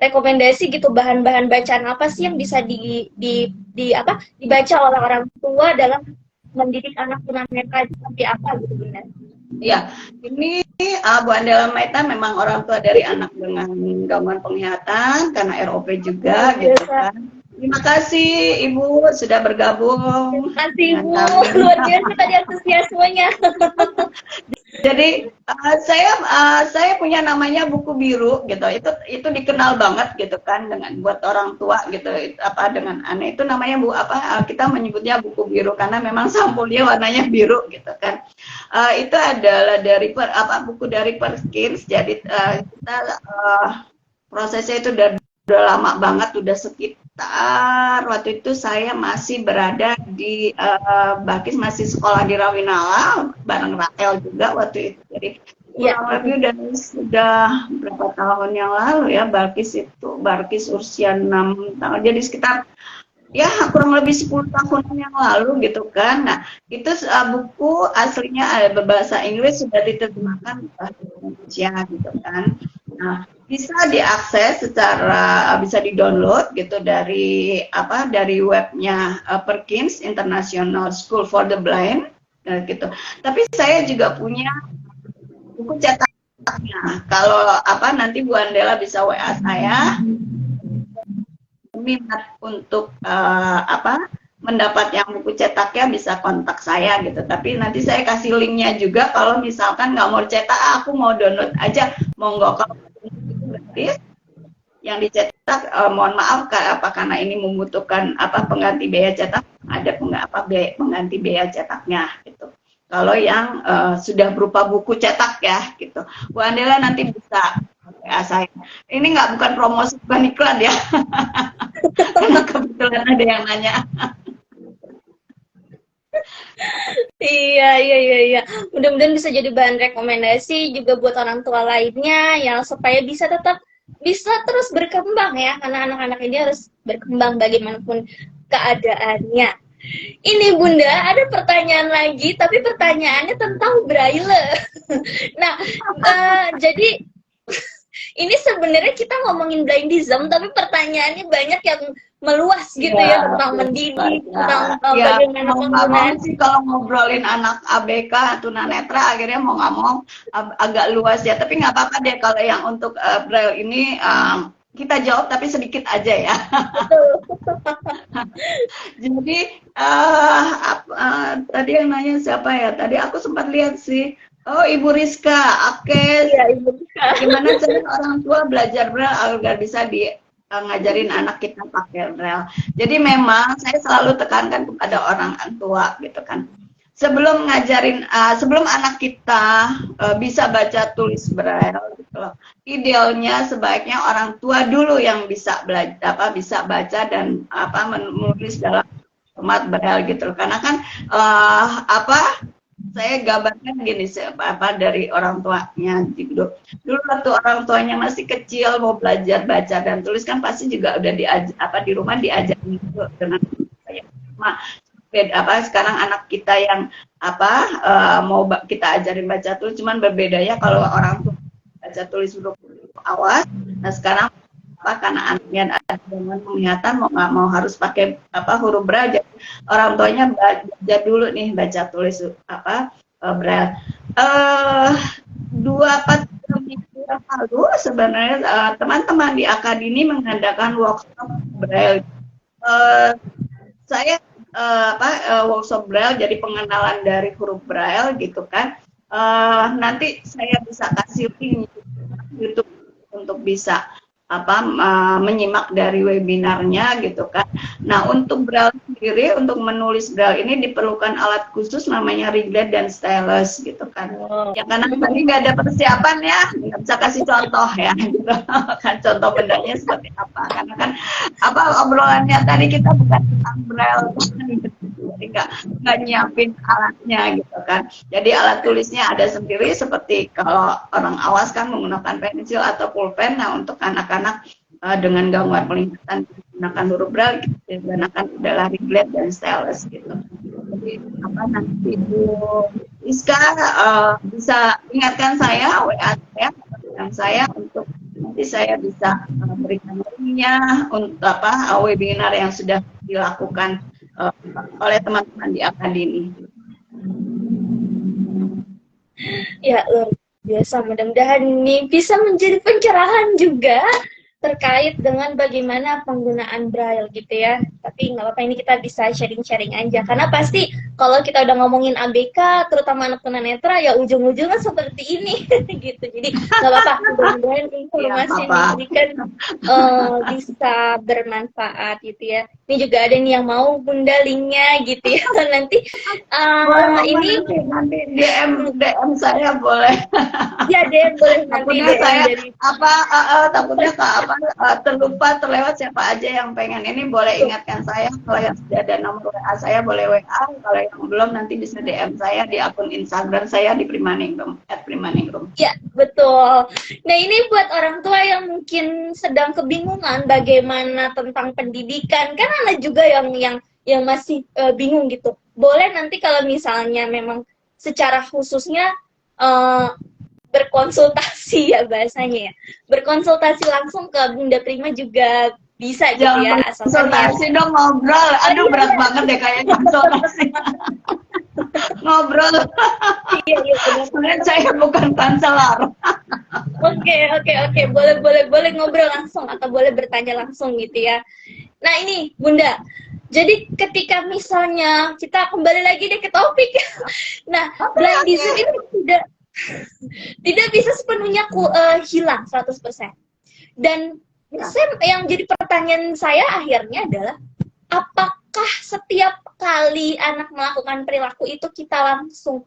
A: rekomendasi gitu bahan-bahan bacaan apa sih yang bisa dibaca oleh orang tua dalam mendidik anak tunanetra itu seperti apa gitu Bunda?
B: Ya, ini Bu Andela Maita memang orang tua dari anak dengan gangguan penglihatan karena ROP juga gitu kan. Terima kasih Ibu sudah bergabung.
A: Terima kasih Ibu, luar biasa tadi antusiasmenya.
B: Jadi saya punya namanya buku biru gitu. Itu dikenal banget gitu kan dengan buat orang tua gitu. Dengan aneh itu namanya kita menyebutnya buku biru karena memang sampulnya warnanya biru gitu kan. Itu adalah dari buku dari Perkins. Jadi kita prosesnya itu udah lama banget, udah sekitar waktu itu saya masih berada di Bakis, masih sekolah di Rawinala bareng Rael juga waktu itu. Jadi kurang lebih sudah berapa tahun yang lalu ya Bakis usia 6 tahun. Jadi sekitar ya kurang lebih 10 tahun yang lalu gitu kan. Nah, itu buku aslinya ada berbahasa Inggris, sudah diterjemahkan bahasa Indonesia gitu kan. Nah, bisa diakses bisa di-download gitu dari webnya Perkins International School for the Blind gitu. Tapi saya juga punya buku cetaknya. Kalau nanti Bu Andela bisa WA saya minat untuk mendapat yang buku cetaknya bisa kontak saya gitu. Tapi nanti saya kasih linknya juga kalau misalkan nggak mau cetak, aku mau download aja, monggo. Kalau itu gratis, yang dicetak mohon maaf karena ini membutuhkan pengganti biaya cetak, ada pengganti biaya cetaknya gitu. Kalau yang sudah berupa buku cetak ya gitu. Bu Andela nanti bisa saya. Ini bukan promosi, bukan iklan ya. Karena kebetulan ada yang nanya.
A: Iya. Mudah-mudahan bisa jadi bahan rekomendasi juga buat orang tua lainnya yang supaya bisa terus berkembang ya, karena anak-anak ini harus berkembang bagaimanapun keadaannya. Ini Bunda, ada pertanyaan lagi, tapi pertanyaannya tentang Braille. Nah, jadi ini sebenarnya kita ngomongin blindism, tapi pertanyaannya banyak yang meluas gitu ya tentang mendidik, tentang bagaimana penggunaan.
B: Sih kalau ngobrolin anak ABK tunanetra akhirnya mau nggak mau agak luas ya, tapi nggak apa-apa deh kalau yang untuk Braille ini kita jawab tapi sedikit aja ya. Jadi tadi yang nanya siapa ya? Tadi aku sempat lihat sih. Oh, Ibu Rizka. Oke.
A: Iya, Ibu Rizka.
B: Gimana cara orang tua belajar Braille agar bisa ngajarin anak kita pakai Braille? Jadi memang saya selalu tekankan kepada orang tua gitu kan. Sebelum anak kita bisa baca tulis Braille gitu loh. Idealnya sebaiknya orang tua dulu yang bisa bisa baca dan menulis dalam format Braille gitu loh. Karena kan saya gambarkan gini dari orang tuanya dulu waktu orang tuanya masih kecil mau belajar baca dan tulis kan pasti juga udah di rumah diajarin gitu dengan sekarang anak kita yang mau kita ajarin baca tulis, cuman berbeda ya kalau orang tua baca tulis huruf awas. Nah sekarang karena anaknya ada gangguan penglihatan mau nggak mau harus pakai huruf Braille, orang tuanya belajar dulu nih baca tulis Braille. 2-4 minggu yang lalu sebenarnya teman-teman di Akademi mengadakan workshop Braille. Saya workshop Braille jadi pengenalan dari huruf Braille gitu kan. Nanti saya bisa kasih link YouTube untuk bisa menyimak dari webinarnya gitu kan. Nah untuk Braille sendiri, untuk menulis Braille ini diperlukan alat khusus namanya Riglet dan stylus gitu kan. Ya karena tadi nggak ada persiapan ya, nggak bisa kasih contoh ya gitu. Kan contoh bendanya seperti apa, karena kan obrolannya tadi kita bukan tentang Braille jadi nggak nyiapin alatnya gitu kan. Jadi alat tulisnya ada sendiri, seperti kalau orang awas kan menggunakan pensil atau pulpen. Nah untuk anak-anak dengan gangguan penglihatan menggunakan huruf Braille digunakan adalah Riglet dan stylus gitu. Jadi nanti Ibu Iska bisa ingatkan saya WA saya untuk nanti saya bisa berikan linknya untuk webinar yang sudah dilakukan oleh teman-teman di Akademi.
A: Ya, luar biasa. Mudah-mudahan ini bisa menjadi pencerahan juga terkait dengan bagaimana penggunaan Braille gitu ya. Tapi nggak apa-apa, ini kita bisa sharing-sharing aja. Karena pasti kalau kita udah ngomongin ABK, terutama anak tunanetra, ya ujung-ujungnya seperti ini gitu. Jadi nggak apa-apa, mudah-mudahan informasi yang diberikan bisa bermanfaat gitu ya. Ini juga ada nih yang mau Bunda linknya gitu ya. Nanti ini
B: nanti DM saya boleh.
A: Ya deh, boleh nanti
B: Takutnya saya
A: dari
B: takutnya terlupa terlewat siapa aja yang pengen ini boleh ingatkan saya. Kalau yang sudah ada nomor WA saya boleh WA, kalau yang belum nanti bisa DM saya di akun Instagram saya di @primaningrum.
A: Ya, betul. Nah, ini buat orang tua yang mungkin sedang kebingungan bagaimana tentang pendidikan. Kan ada juga yang masih bingung gitu. Boleh nanti kalau misalnya memang secara khususnya berkonsultasi ya bahasanya ya. Berkonsultasi langsung ke Bunda Prima juga bisa gitu ya.
B: Konsultasi dong, ngobrol. Aduh, berat banget deh kayaknya konsultasi. Ngobrol.
A: Iya,
B: Sebenarnya saya bukan konselor.
A: Oke. Boleh ngobrol langsung atau boleh bertanya langsung gitu ya. Nah, ini Bunda. Jadi ketika misalnya kita kembali lagi deh ke topik. Nah, blindism itu tidak bisa sepenuhnya hilang 100%. Dan yang jadi pertanyaan saya akhirnya adalah, apakah setiap kali anak melakukan perilaku itu kita langsung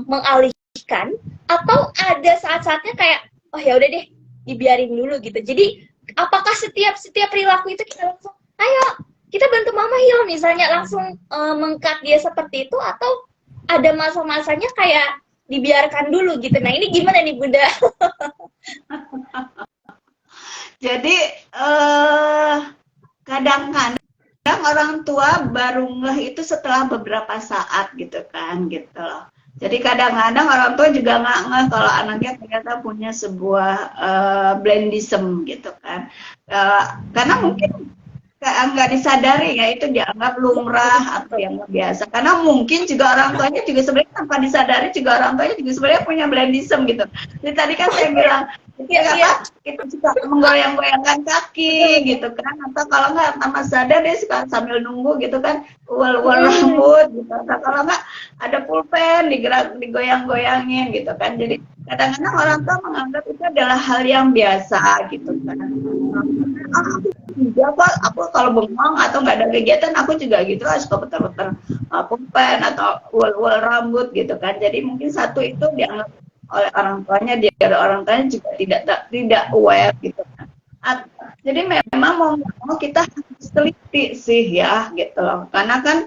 A: mengalihkan, atau ada saat-saatnya kayak oh ya udah deh dibiarin dulu gitu. Jadi apakah setiap perilaku itu kita langsung ayo kita bantu mama yuk misalnya langsung mengkat dia seperti itu, atau ada masa-masanya kayak dibiarkan dulu gitu. Nah, ini gimana nih Bunda?
B: Jadi kadang-kadang orang tua baru ngeh itu setelah beberapa saat gitu kan gitu loh. Jadi kadang-kadang orang tua juga nggak ngeh kalau anaknya ternyata punya sebuah blindism gitu kan. Karena mungkin nggak disadari ya, itu dianggap lumrah atau yang biasa, karena mungkin juga orang tuanya juga sebenarnya tanpa disadari juga orang tuanya juga sebenarnya punya blindism gitu. Jadi tadi kan saya bilang kita suka menggoyang-goyangkan kaki gitu kan, atau kalau nggak tanpa sadar dia suka sambil nunggu gitu kan ual-ual rambut gitu, atau kalau nggak ada pulpen digoyang-goyangin gitu kan. Jadi kadang-kadang orang tua menganggap itu adalah hal yang biasa gitu kan. Aku kalau bengong atau nggak ada kegiatan aku juga gitu, suka putar-putar pulpen atau ual-ual rambut gitu kan. Jadi mungkin satu itu dianggap oleh orang tuanya, orang tuanya juga tidak aware gitu kan. Jadi memang mau kita harus teliti sih ya gitu loh, karena kan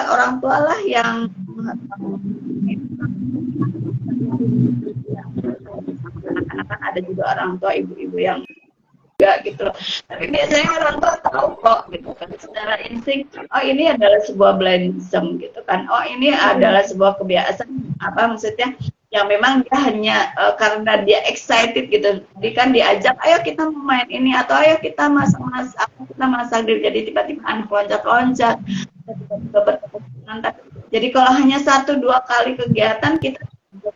B: orang tua lah yang anak-anak kan ada juga orang tua ibu-ibu yang juga gitu loh. Tapi biasanya orang tua tahu kok gitu kan secara insting, oh ini adalah sebuah blindism gitu kan, oh ini adalah sebuah kebiasaan maksudnya yang memang dia hanya karena dia excited gitu, jadi kan diajak ayo kita main ini atau ayo kita masak jadi tiba-tiba anak loncat-loncat, tiba-tiba bertepuk tangan. Jadi kalau hanya 1-2 kali kegiatan kita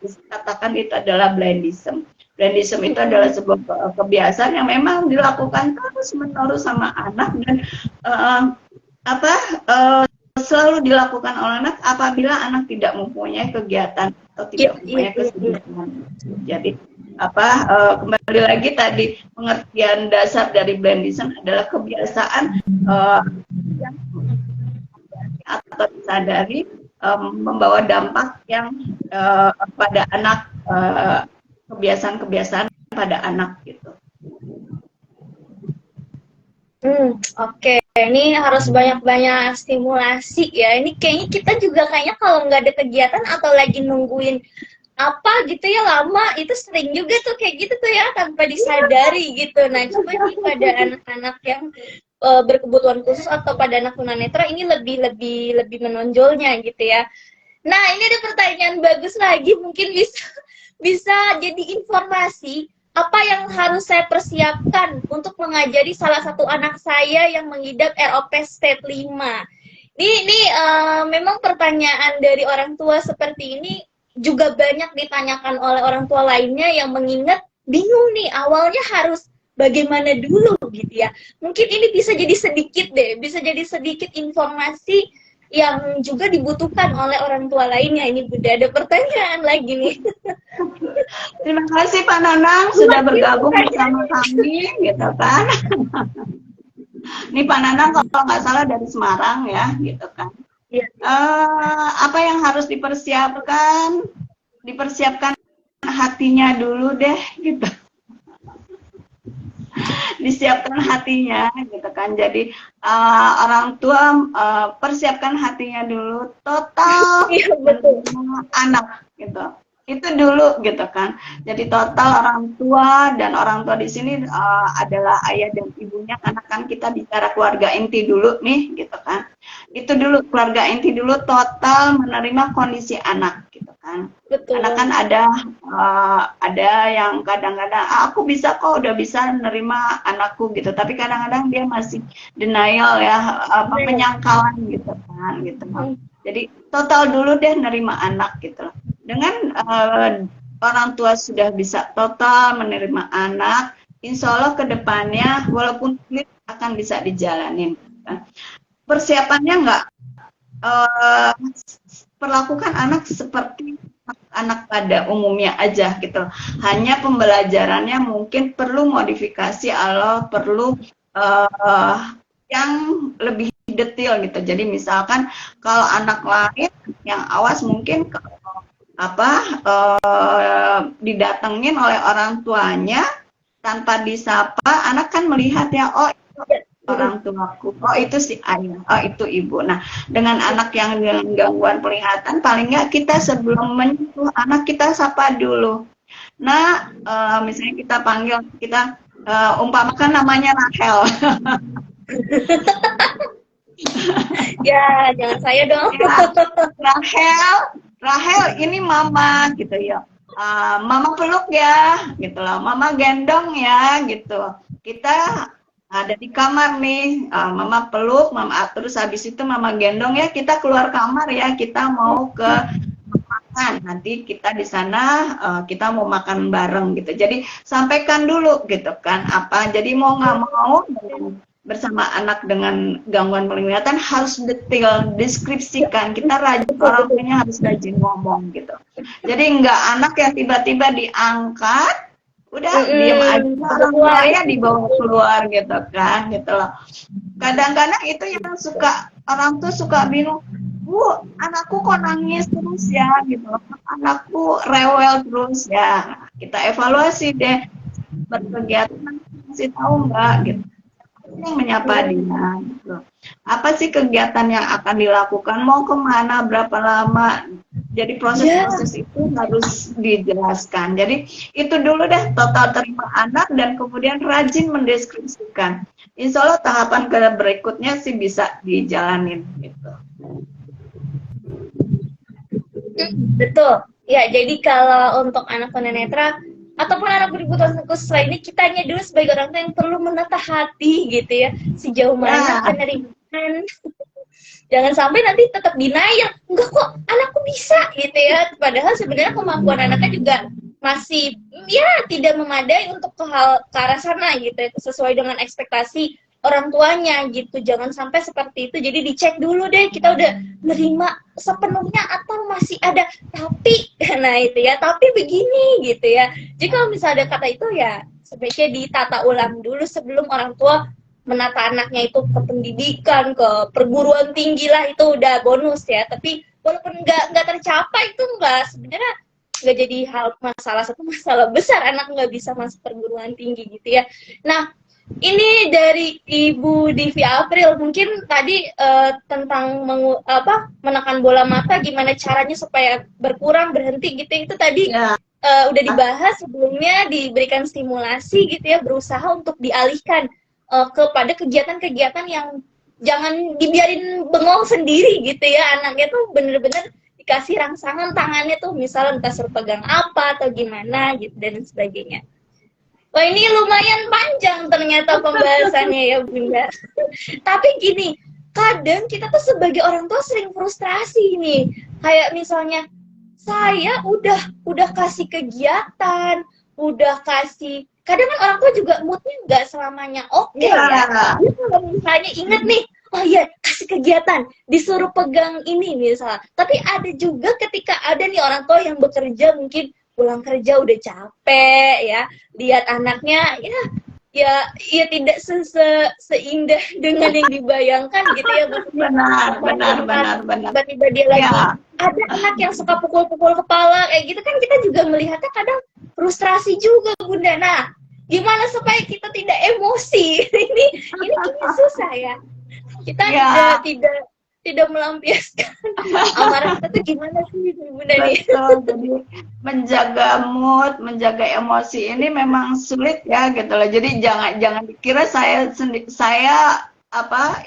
B: bisa katakan itu adalah blindism. Blindism itu adalah sebuah kebiasaan yang memang dilakukan terus-menerus sama anak dan selalu dilakukan oleh anak apabila anak tidak mempunyai kegiatan atau tidak mempunyai kesibukan. Jadi kembali lagi tadi, pengertian dasar dari blindism adalah kebiasaan yang atau disadari membawa dampak yang pada anak, kebiasaan-kebiasaan pada anak gitu.
A: Oke. Ini harus banyak-banyak stimulasi ya. Ini kayaknya kita juga kalau nggak ada kegiatan atau lagi nungguin apa gitu ya lama, itu sering juga tuh kayak gitu tuh ya tanpa disadari gitu. Nah, coba nih pada anak-anak yang berkebutuhan khusus atau pada anak tunanetra ini lebih menonjolnya gitu ya. Nah, ini ada pertanyaan bagus lagi, mungkin bisa jadi informasi apa yang harus saya persiapkan untuk mengajari salah satu anak saya yang mengidap ROP state 5. Ini memang pertanyaan dari orang tua seperti ini juga banyak ditanyakan oleh orang tua lainnya yang mengingat bingung nih awalnya harus bagaimana dulu gitu ya. Mungkin ini bisa jadi sedikit informasi yang juga dibutuhkan oleh orang tua lainnya. Ini Bunda ada pertanyaan lagi nih.
B: Terima kasih Pak Nanang sudah bergabung bersama kami, gitu kan. Ini Pak Nanang kalau nggak salah dari Semarang ya, gitu kan.
A: Ya.
B: Apa yang harus dipersiapkan? Dipersiapkan hatinya dulu deh, gitu. Disiapkan hatinya gitu kan. Jadi orang tua persiapkan hatinya dulu total anak gitu. Itu dulu gitu kan. Jadi total orang tua, dan orang tua di sini adalah ayah dan ibunya, karena kan kita bicara keluarga inti dulu nih gitu kan. Itu dulu keluarga inti dulu total menerima kondisi anak gitu kan.
A: Betul.
B: Karena kan ada yang kadang-kadang aku bisa kok, udah bisa nerima anakku gitu, tapi kadang-kadang dia masih denial ya, penyangkalan gitu kan gitu. Jadi total dulu deh nerima anak gitu. Dengan orang tua sudah bisa total menerima anak, insya Allah ke depannya walaupun sulit akan bisa dijalanin. Persiapannya nggak perlakukan anak seperti anak pada umumnya aja gitu. Hanya pembelajarannya mungkin perlu modifikasi atau perlu yang lebih detail gitu. Jadi misalkan kalau anak lain yang awas mungkin didatengin oleh orang tuanya tanpa disapa, anak kan melihat ya, oh itu orang tuaku, oh itu si ayah, oh itu ibu. Nah, dengan anak yang dengan gangguan penglihatan, paling nggak kita sebelum menyentuh anak kita sapa dulu. Nah, misalnya kita panggil, kita umpamakan namanya Rahel.
A: Ya, jangan saya dong.
B: Ya, Rahel, ini mama gitu ya. Mama peluk ya, gitu loh. Mama gendong ya, gitu. Kita ada di kamar nih, mama peluk, terus habis itu mama gendong ya. Kita keluar kamar ya, kita mau ke makan. Nanti kita di sana kita mau makan bareng gitu. Jadi sampaikan dulu gitu kan apa. Jadi mau nggak mau bersama anak dengan gangguan penglihatan harus detail deskripsikan. Kita rajin, orang tuanya harus rajin ngomong gitu. Jadi nggak anak yang tiba-tiba diangkat, udah diem aja, orang tuanya dibawa keluar gitu kan, gitu loh. Kadang-kadang itu yang orang tuh suka bingung, Bu, anakku kok nangis terus ya gitu, anakku rewel terus ya. Kita evaluasi deh, berkegiatan masih tahu nggak gitu. Yang menyapa dia gitu. Apa sih kegiatan yang akan dilakukan, mau kemana, berapa lama, jadi proses-proses itu harus dijelaskan. Jadi itu dulu deh, total terima anak dan kemudian rajin mendeskripsikan. Insya Allah tahapan berikutnya sih bisa dijalanin gitu.
A: Betul ya, jadi kalau untuk anak tunanetra ataupun anak berkebutuhan khusus lainnya, kitanya dulu sebagai orang tua yang perlu menata hati gitu ya, sejauh mana penerimaan. Jangan sampai nanti tetap denial, enggak kok anakku bisa gitu ya, padahal sebenarnya kemampuan anaknya juga masih ya tidak memadai untuk ke arah sana gitu ya, sesuai dengan ekspektasi orang tuanya gitu. Jangan sampai seperti itu. Jadi dicek dulu deh, kita udah nerima sepenuhnya atau masih ada tapi, nah itu ya, tapi begini gitu ya. Jadi kalau misalnya ada kata itu ya sebaiknya ditata ulang dulu sebelum orang tua menata anaknya itu ke pendidikan, ke perguruan tinggi lah, itu udah bonus ya. Tapi walaupun nggak tercapai itu sebenarnya nggak jadi satu masalah besar anak nggak bisa masuk perguruan tinggi gitu ya. Nah, ini dari Ibu Divi April, mungkin tadi tentang menekan bola mata, gimana caranya supaya berhenti gitu, itu tadi udah dibahas sebelumnya, diberikan stimulasi gitu ya, berusaha untuk dialihkan kepada kegiatan-kegiatan yang jangan dibiarin bengong sendiri gitu ya, anaknya tuh bener-bener dikasih rangsangan tangannya tuh, misalnya entah suruh pegang apa atau gimana gitu dan sebagainya. Wah, ini lumayan panjang ternyata pembahasannya ya Bunda. Tapi gini, kadang kita tuh sebagai orang tua sering frustrasi nih. Kayak misalnya saya udah kasih kegiatan, udah kasih, kadang kan orang tua juga moodnya nggak selamanya oke ya. Jadi kalau misalnya inget nih, oh iya kasih kegiatan, disuruh pegang ini misalnya. Tapi ada juga ketika ada nih orang tua yang bekerja, mungkin pulang kerja udah capek ya, lihat anaknya ya tidak seindah dengan yang dibayangkan gitu ya.
B: Benar.
A: Tiba-tiba dia lagi ada anak yang suka pukul-pukul kepala kayak gitu kan, kita juga melihatnya kadang frustrasi juga Bunda. Nah, gimana supaya kita tidak emosi? ini kayaknya susah ya. Kita tidak melampiaskan amarah kita tuh gimana sih Bunda nih?
B: Betul, jadi menjaga mood, menjaga emosi ini memang sulit ya gitu loh. Jadi jangan dikira saya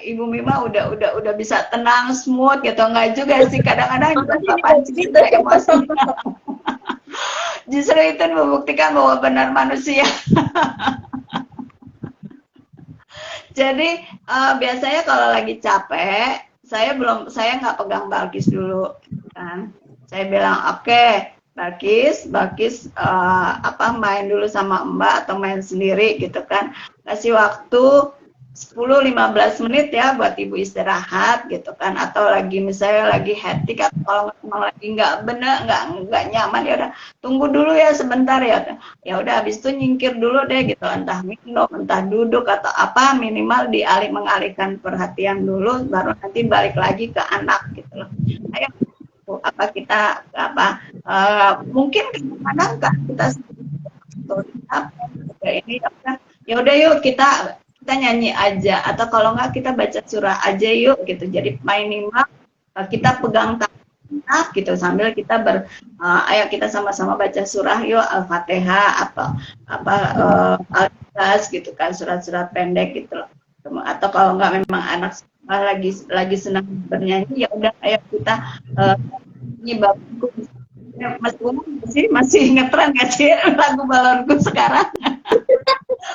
B: Ibu Mima udah bisa tenang, smooth gitu, enggak juga sih, kadang-kadang juga pancing juga emosi. Justru itu membuktikan bahwa benar manusia. Jadi biasanya kalau lagi capek, saya nggak pegang Balkis dulu kan. Saya bilang oke, Balkis main dulu sama Mbak atau main sendiri gitu kan. Kasih waktu 10-15 menit ya buat ibu istirahat gitu kan, atau misalnya lagi hektik atau kalau memang lagi nggak nyaman, ya udah tunggu dulu ya sebentar ya udah habis itu nyingkir dulu deh gitu, entah minum entah duduk atau apa, minimal mengalihkan perhatian dulu, baru nanti balik lagi ke anak gitu loh. Ayo mungkin kadang kan kita ini ya udah yuk kita nyanyi aja, atau kalau nggak kita baca surah aja yuk gitu. Jadi minimal kita pegang tangan gitu sambil kita ayo kita sama-sama baca surah yuk, Al-Fatihah atau Al-Ikhlas gitu kan, surat-surat pendek gitu loh. Atau kalau nggak memang anak lagi senang bernyanyi, ya udah ayo kita nyanyi balonku. Mas Bung masih ngetren nggak sih lagu balonku sekarang?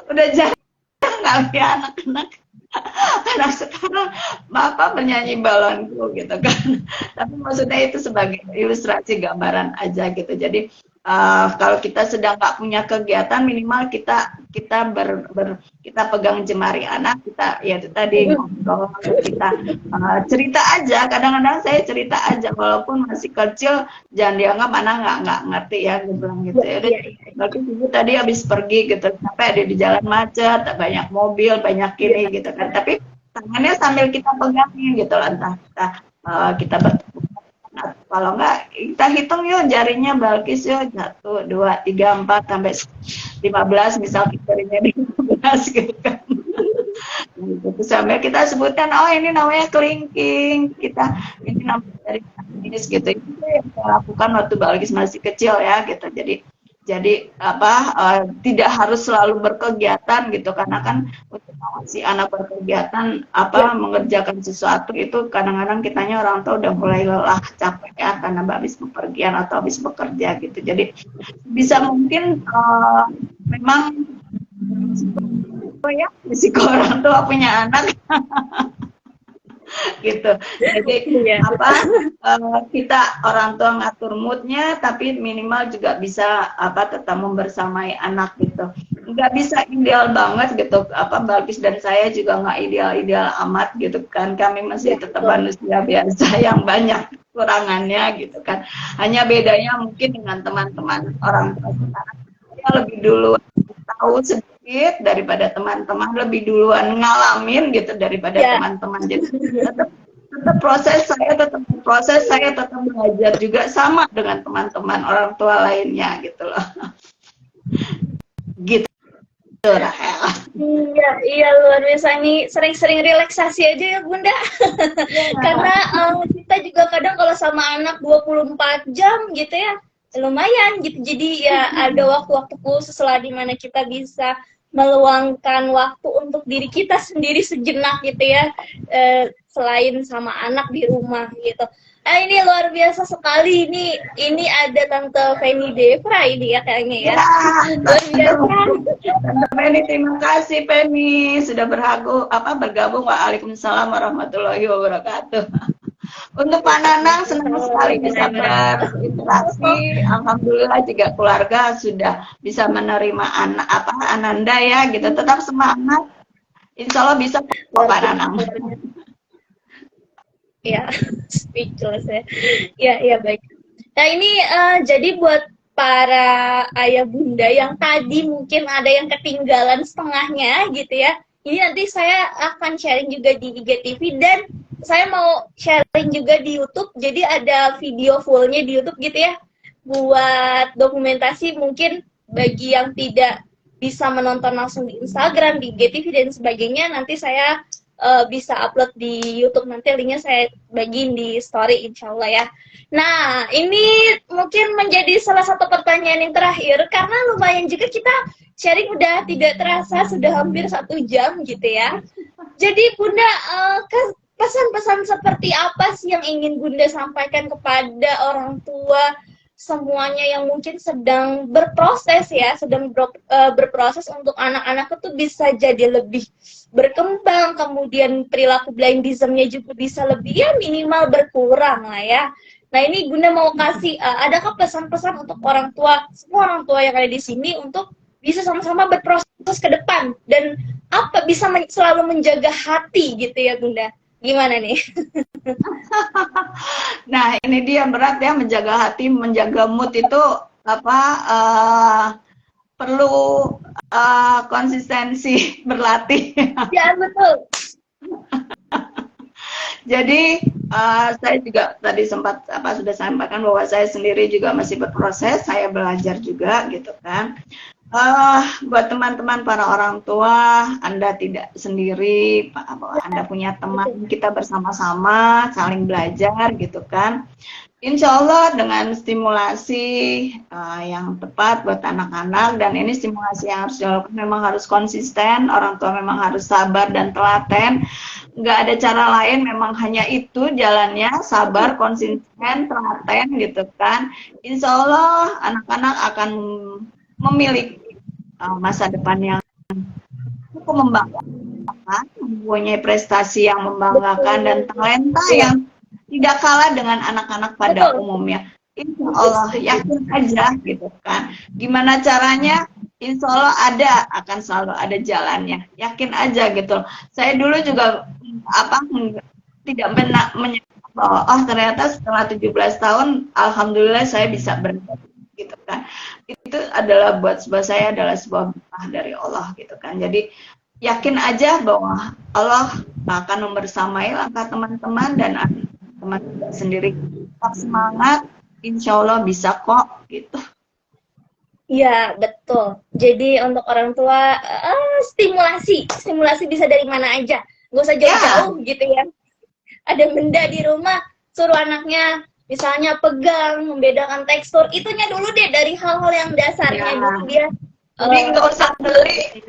B: Udah jarang kali ya anak sekarang bernyanyi balonku gitu kan. Tapi maksudnya itu sebagai ilustrasi gambaran aja gitu. Jadi kalau kita sedang nggak punya kegiatan, minimal kita pegang jemari anak kita, ya itu tadi ngobrol, kita cerita aja. Kadang-kadang saya cerita aja walaupun masih kecil, jangan dianggap anak nggak ngerti ya, gue bilang gitu ya. Bagus ibu tadi habis pergi gitu, sampai ada di jalan macet, banyak mobil, banyak ini gitu kan. Tapi tangannya sambil kita pegangin gitu lah, entah kita bertemu. Kalau enggak, kita hitung yuk jarinya Balkis yuk, 1, 2, 3, 4 sampai 15, misal jarinya 15 gitu kan. Gitu. Sampai kita sebutkan, oh ini namanya kelingking, ini namanya dari jenis gitu. Itu yang kita lakukan waktu Balkis masih kecil ya gitu. Jadi tidak harus selalu berkegiatan gitu, karena kan untuk si anak berkegiatan mengerjakan sesuatu itu kadang-kadang kitanya orang tua udah mulai lelah, capek ya karena habis bepergian atau habis bekerja gitu. Jadi bisa mungkin memang risiko orang tua punya anak gitu. Jadi kita orang tua ngatur moodnya, tapi minimal juga bisa tetap membersamai anak gitu. Nggak bisa ideal banget gitu. Balkis dan saya juga nggak ideal amat gitu kan. Kami masih tetap manusia biasa yang banyak kekurangannya gitu kan. Hanya bedanya mungkin dengan teman-teman orang tua sekarang, saya lebih dulu tahu sedikit daripada teman-teman, lebih duluan ngalamin gitu daripada teman-teman. Jadi tetap proses saya tetap belajar juga sama dengan teman-teman orang tua lainnya gitu loh. Gitu Rahel.
A: Iya luar biasa nih, sering-sering relaksasi aja ya Bunda. Karena kita juga kadang kalau sama anak 24 jam gitu ya lumayan gitu. Jadi ya ada waktu-waktu khusus lah di mana kita bisa meluangkan waktu untuk diri kita sendiri sejenak gitu ya, selain sama anak di rumah gitu. Ini luar biasa sekali, ini ada Tante Feni Devra ini ya kayaknya ya.
B: Ya,
A: Luar biasa.
B: Tante Penny, terima kasih Penny sudah bergabung. Waalaikumsalam warahmatullahi wabarakatuh. Untuk Pak Nanang, senang sekali bisa berinteraksi. Alhamdulillah juga keluarga sudah bisa menerima Ananda ya gitu. Tetap semangat. Insya Allah bisa kok Pak Nanang.
A: Ya, speechless ya. Ya, baik. Nah, ini jadi buat para ayah bunda yang tadi mungkin ada yang ketinggalan setengahnya gitu ya. Ini nanti saya akan sharing juga di IGTV dan saya mau sharing juga di YouTube. Jadi ada video fullnya di YouTube gitu ya. Buat dokumentasi mungkin bagi yang tidak bisa menonton langsung di Instagram, di IGTV dan sebagainya, nanti saya bisa upload di YouTube, nanti linknya saya bagiin di story insya Allah ya. Nah, ini mungkin menjadi salah satu pertanyaan yang terakhir, karena lumayan juga kita sharing udah tidak terasa, sudah hampir 1 jam gitu ya. Jadi Bunda, pesan-pesan seperti apa sih yang ingin Bunda sampaikan kepada orang tua semuanya yang mungkin sedang berproses ya, sedang berproses untuk anak-anak itu bisa jadi lebih berkembang, kemudian perilaku blindism-nya juga bisa lebih ya minimal berkurang lah ya. Nah ini Bunda mau kasih, adakah pesan-pesan untuk orang tua, semua orang tua yang ada di sini untuk bisa sama-sama berproses ke depan dan apa bisa selalu menjaga hati gitu ya Bunda? Gimana nih?
B: Nah ini dia berat ya, menjaga hati, menjaga mood itu perlu konsistensi berlatih.
A: Ya betul.
B: Jadi saya juga tadi sempat sudah sampaikan bahwa saya sendiri juga masih berproses, saya belajar juga gitu kan. Buat teman-teman para orang tua, Anda tidak sendiri, Anda punya teman, kita bersama-sama saling belajar gitu kan. Insya Allah dengan stimulasi yang tepat buat anak-anak, dan ini stimulasi yang harus dilakukan memang harus konsisten, orang tua memang harus sabar dan telaten, nggak ada cara lain, memang hanya itu jalannya, sabar, konsisten, telaten gitu kan. Insya Allah anak-anak akan memiliki masa depan yang cukup membanggakan, mempunyai prestasi yang membanggakan dan talenta yang tidak kalah dengan anak-anak pada umumnya. Insya Allah, yakin aja gitu kan. Gimana caranya? Insya Allah akan selalu ada jalannya. Yakin aja gitu. Saya dulu juga tidak menyangka bahwa ternyata setelah 17 tahun, alhamdulillah saya bisa berprestasi gitu kan. Itu adalah buat saya adalah sebuah berkah dari Allah gitu kan. Jadi yakin aja bahwa Allah akan membersamai langkah teman-teman dan teman sendiri. Tetap semangat, insya Allah bisa kok gitu.
A: Iya betul. Jadi untuk orang tua stimulasi bisa dari mana aja, nggak usah jauh-jauh gitu ya. Ada benda di rumah, suruh anaknya misalnya pegang, membedakan tekstur, itunya dulu deh dari hal-hal yang dasarnya dulu dia.
B: Jadi nggak usah beli,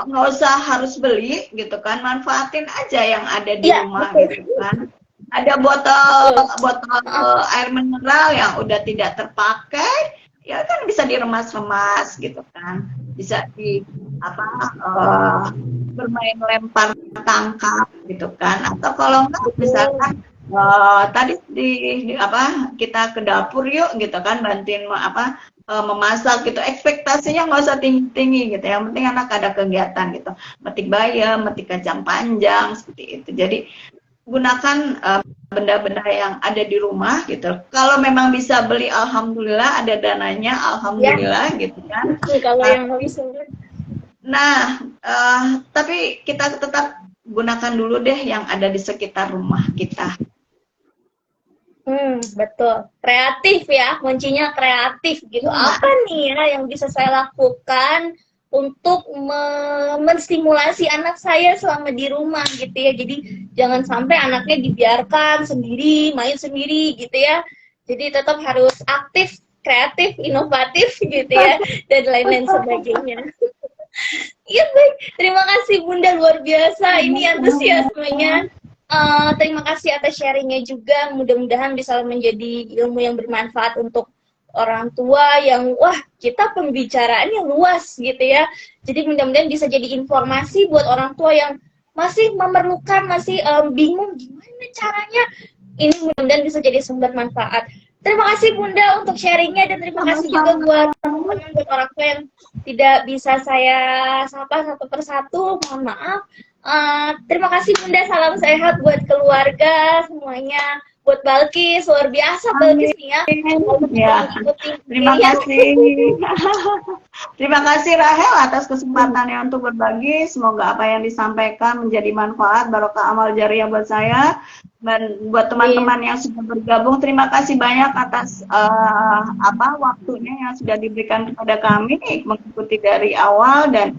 B: nggak usah harus beli gitu kan, manfaatin aja yang ada di rumah gitu kan. Ada botol air mineral yang udah tidak terpakai, ya kan bisa diremas-remas gitu kan, bisa bermain lempar tangkap gitu kan, atau kalau enggak misalkan tadi kita ke dapur yuk gitu kan, bantuin memasak gitu, ekspektasinya nggak usah tinggi-tinggi gitu, yang penting anak ada kegiatan gitu, metik bayam, metik kacang panjang seperti itu. Jadi gunakan benda-benda yang ada di rumah gitu. Kalau memang bisa beli, alhamdulillah ada dananya, alhamdulillah gitu kan.
A: Kalau yang bisa.
B: Nah, tapi kita tetap gunakan dulu deh yang ada di sekitar rumah kita.
A: Betul. Kreatif ya, kuncinya kreatif gitu. Apa nih ya yang bisa saya lakukan untuk menstimulasi anak saya selama di rumah gitu ya. Jadi jangan sampai anaknya dibiarkan sendiri, main sendiri gitu ya. Jadi tetap harus aktif, kreatif, inovatif gitu ya, dan lain-lain sebagainya. Iya baik, terima kasih Bunda luar biasa. Ini antusiasmenya. Terima kasih atas sharingnya juga. Mudah-mudahan bisa menjadi ilmu yang bermanfaat untuk orang tua yang wah kita pembicaraannya luas gitu ya. Jadi mudah-mudahan bisa jadi informasi buat orang tua yang masih memerlukan, masih bingung gimana caranya. Ini mudah-mudahan bisa jadi sumber manfaat. Terima kasih Bunda untuk sharingnya dan terima kasih juga buat teman-teman, buat orang tua yang tidak bisa saya sapa satu persatu. Mohon maaf. Terima kasih Bunda, salam sehat buat keluarga semuanya. Buat Balkis, luar biasa Balkis nih ya.
B: Ya,
A: Ikuti
B: terima
A: ya.
B: kasih. Terima kasih Rahel atas kesempatannya untuk berbagi. Semoga apa yang disampaikan menjadi manfaat, barokah amal jariah buat saya. Dan buat teman-teman yang sudah bergabung, terima kasih banyak atas waktunya yang sudah diberikan kepada kami mengikuti dari awal dan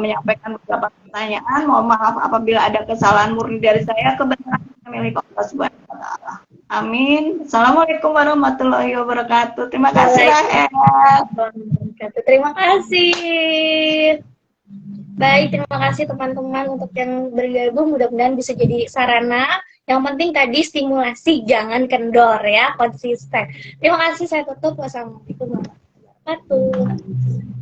B: menyampaikan beberapa pertanyaan. Mohon maaf apabila ada kesalahan murni dari saya, kebenaran milik Allah Subhanahu wa taala. Amin. Assalamualaikum warahmatullahi wabarakatuh. Terima kasih Rahel.
A: Terima kasih. Baik, terima kasih teman-teman untuk yang bergabung. Mudah-mudahan bisa jadi sarana. Yang penting tadi stimulasi, jangan kendor ya, konsisten. Terima kasih, saya tutup. Wassalamualaikum warahmatullahi wabarakatuh.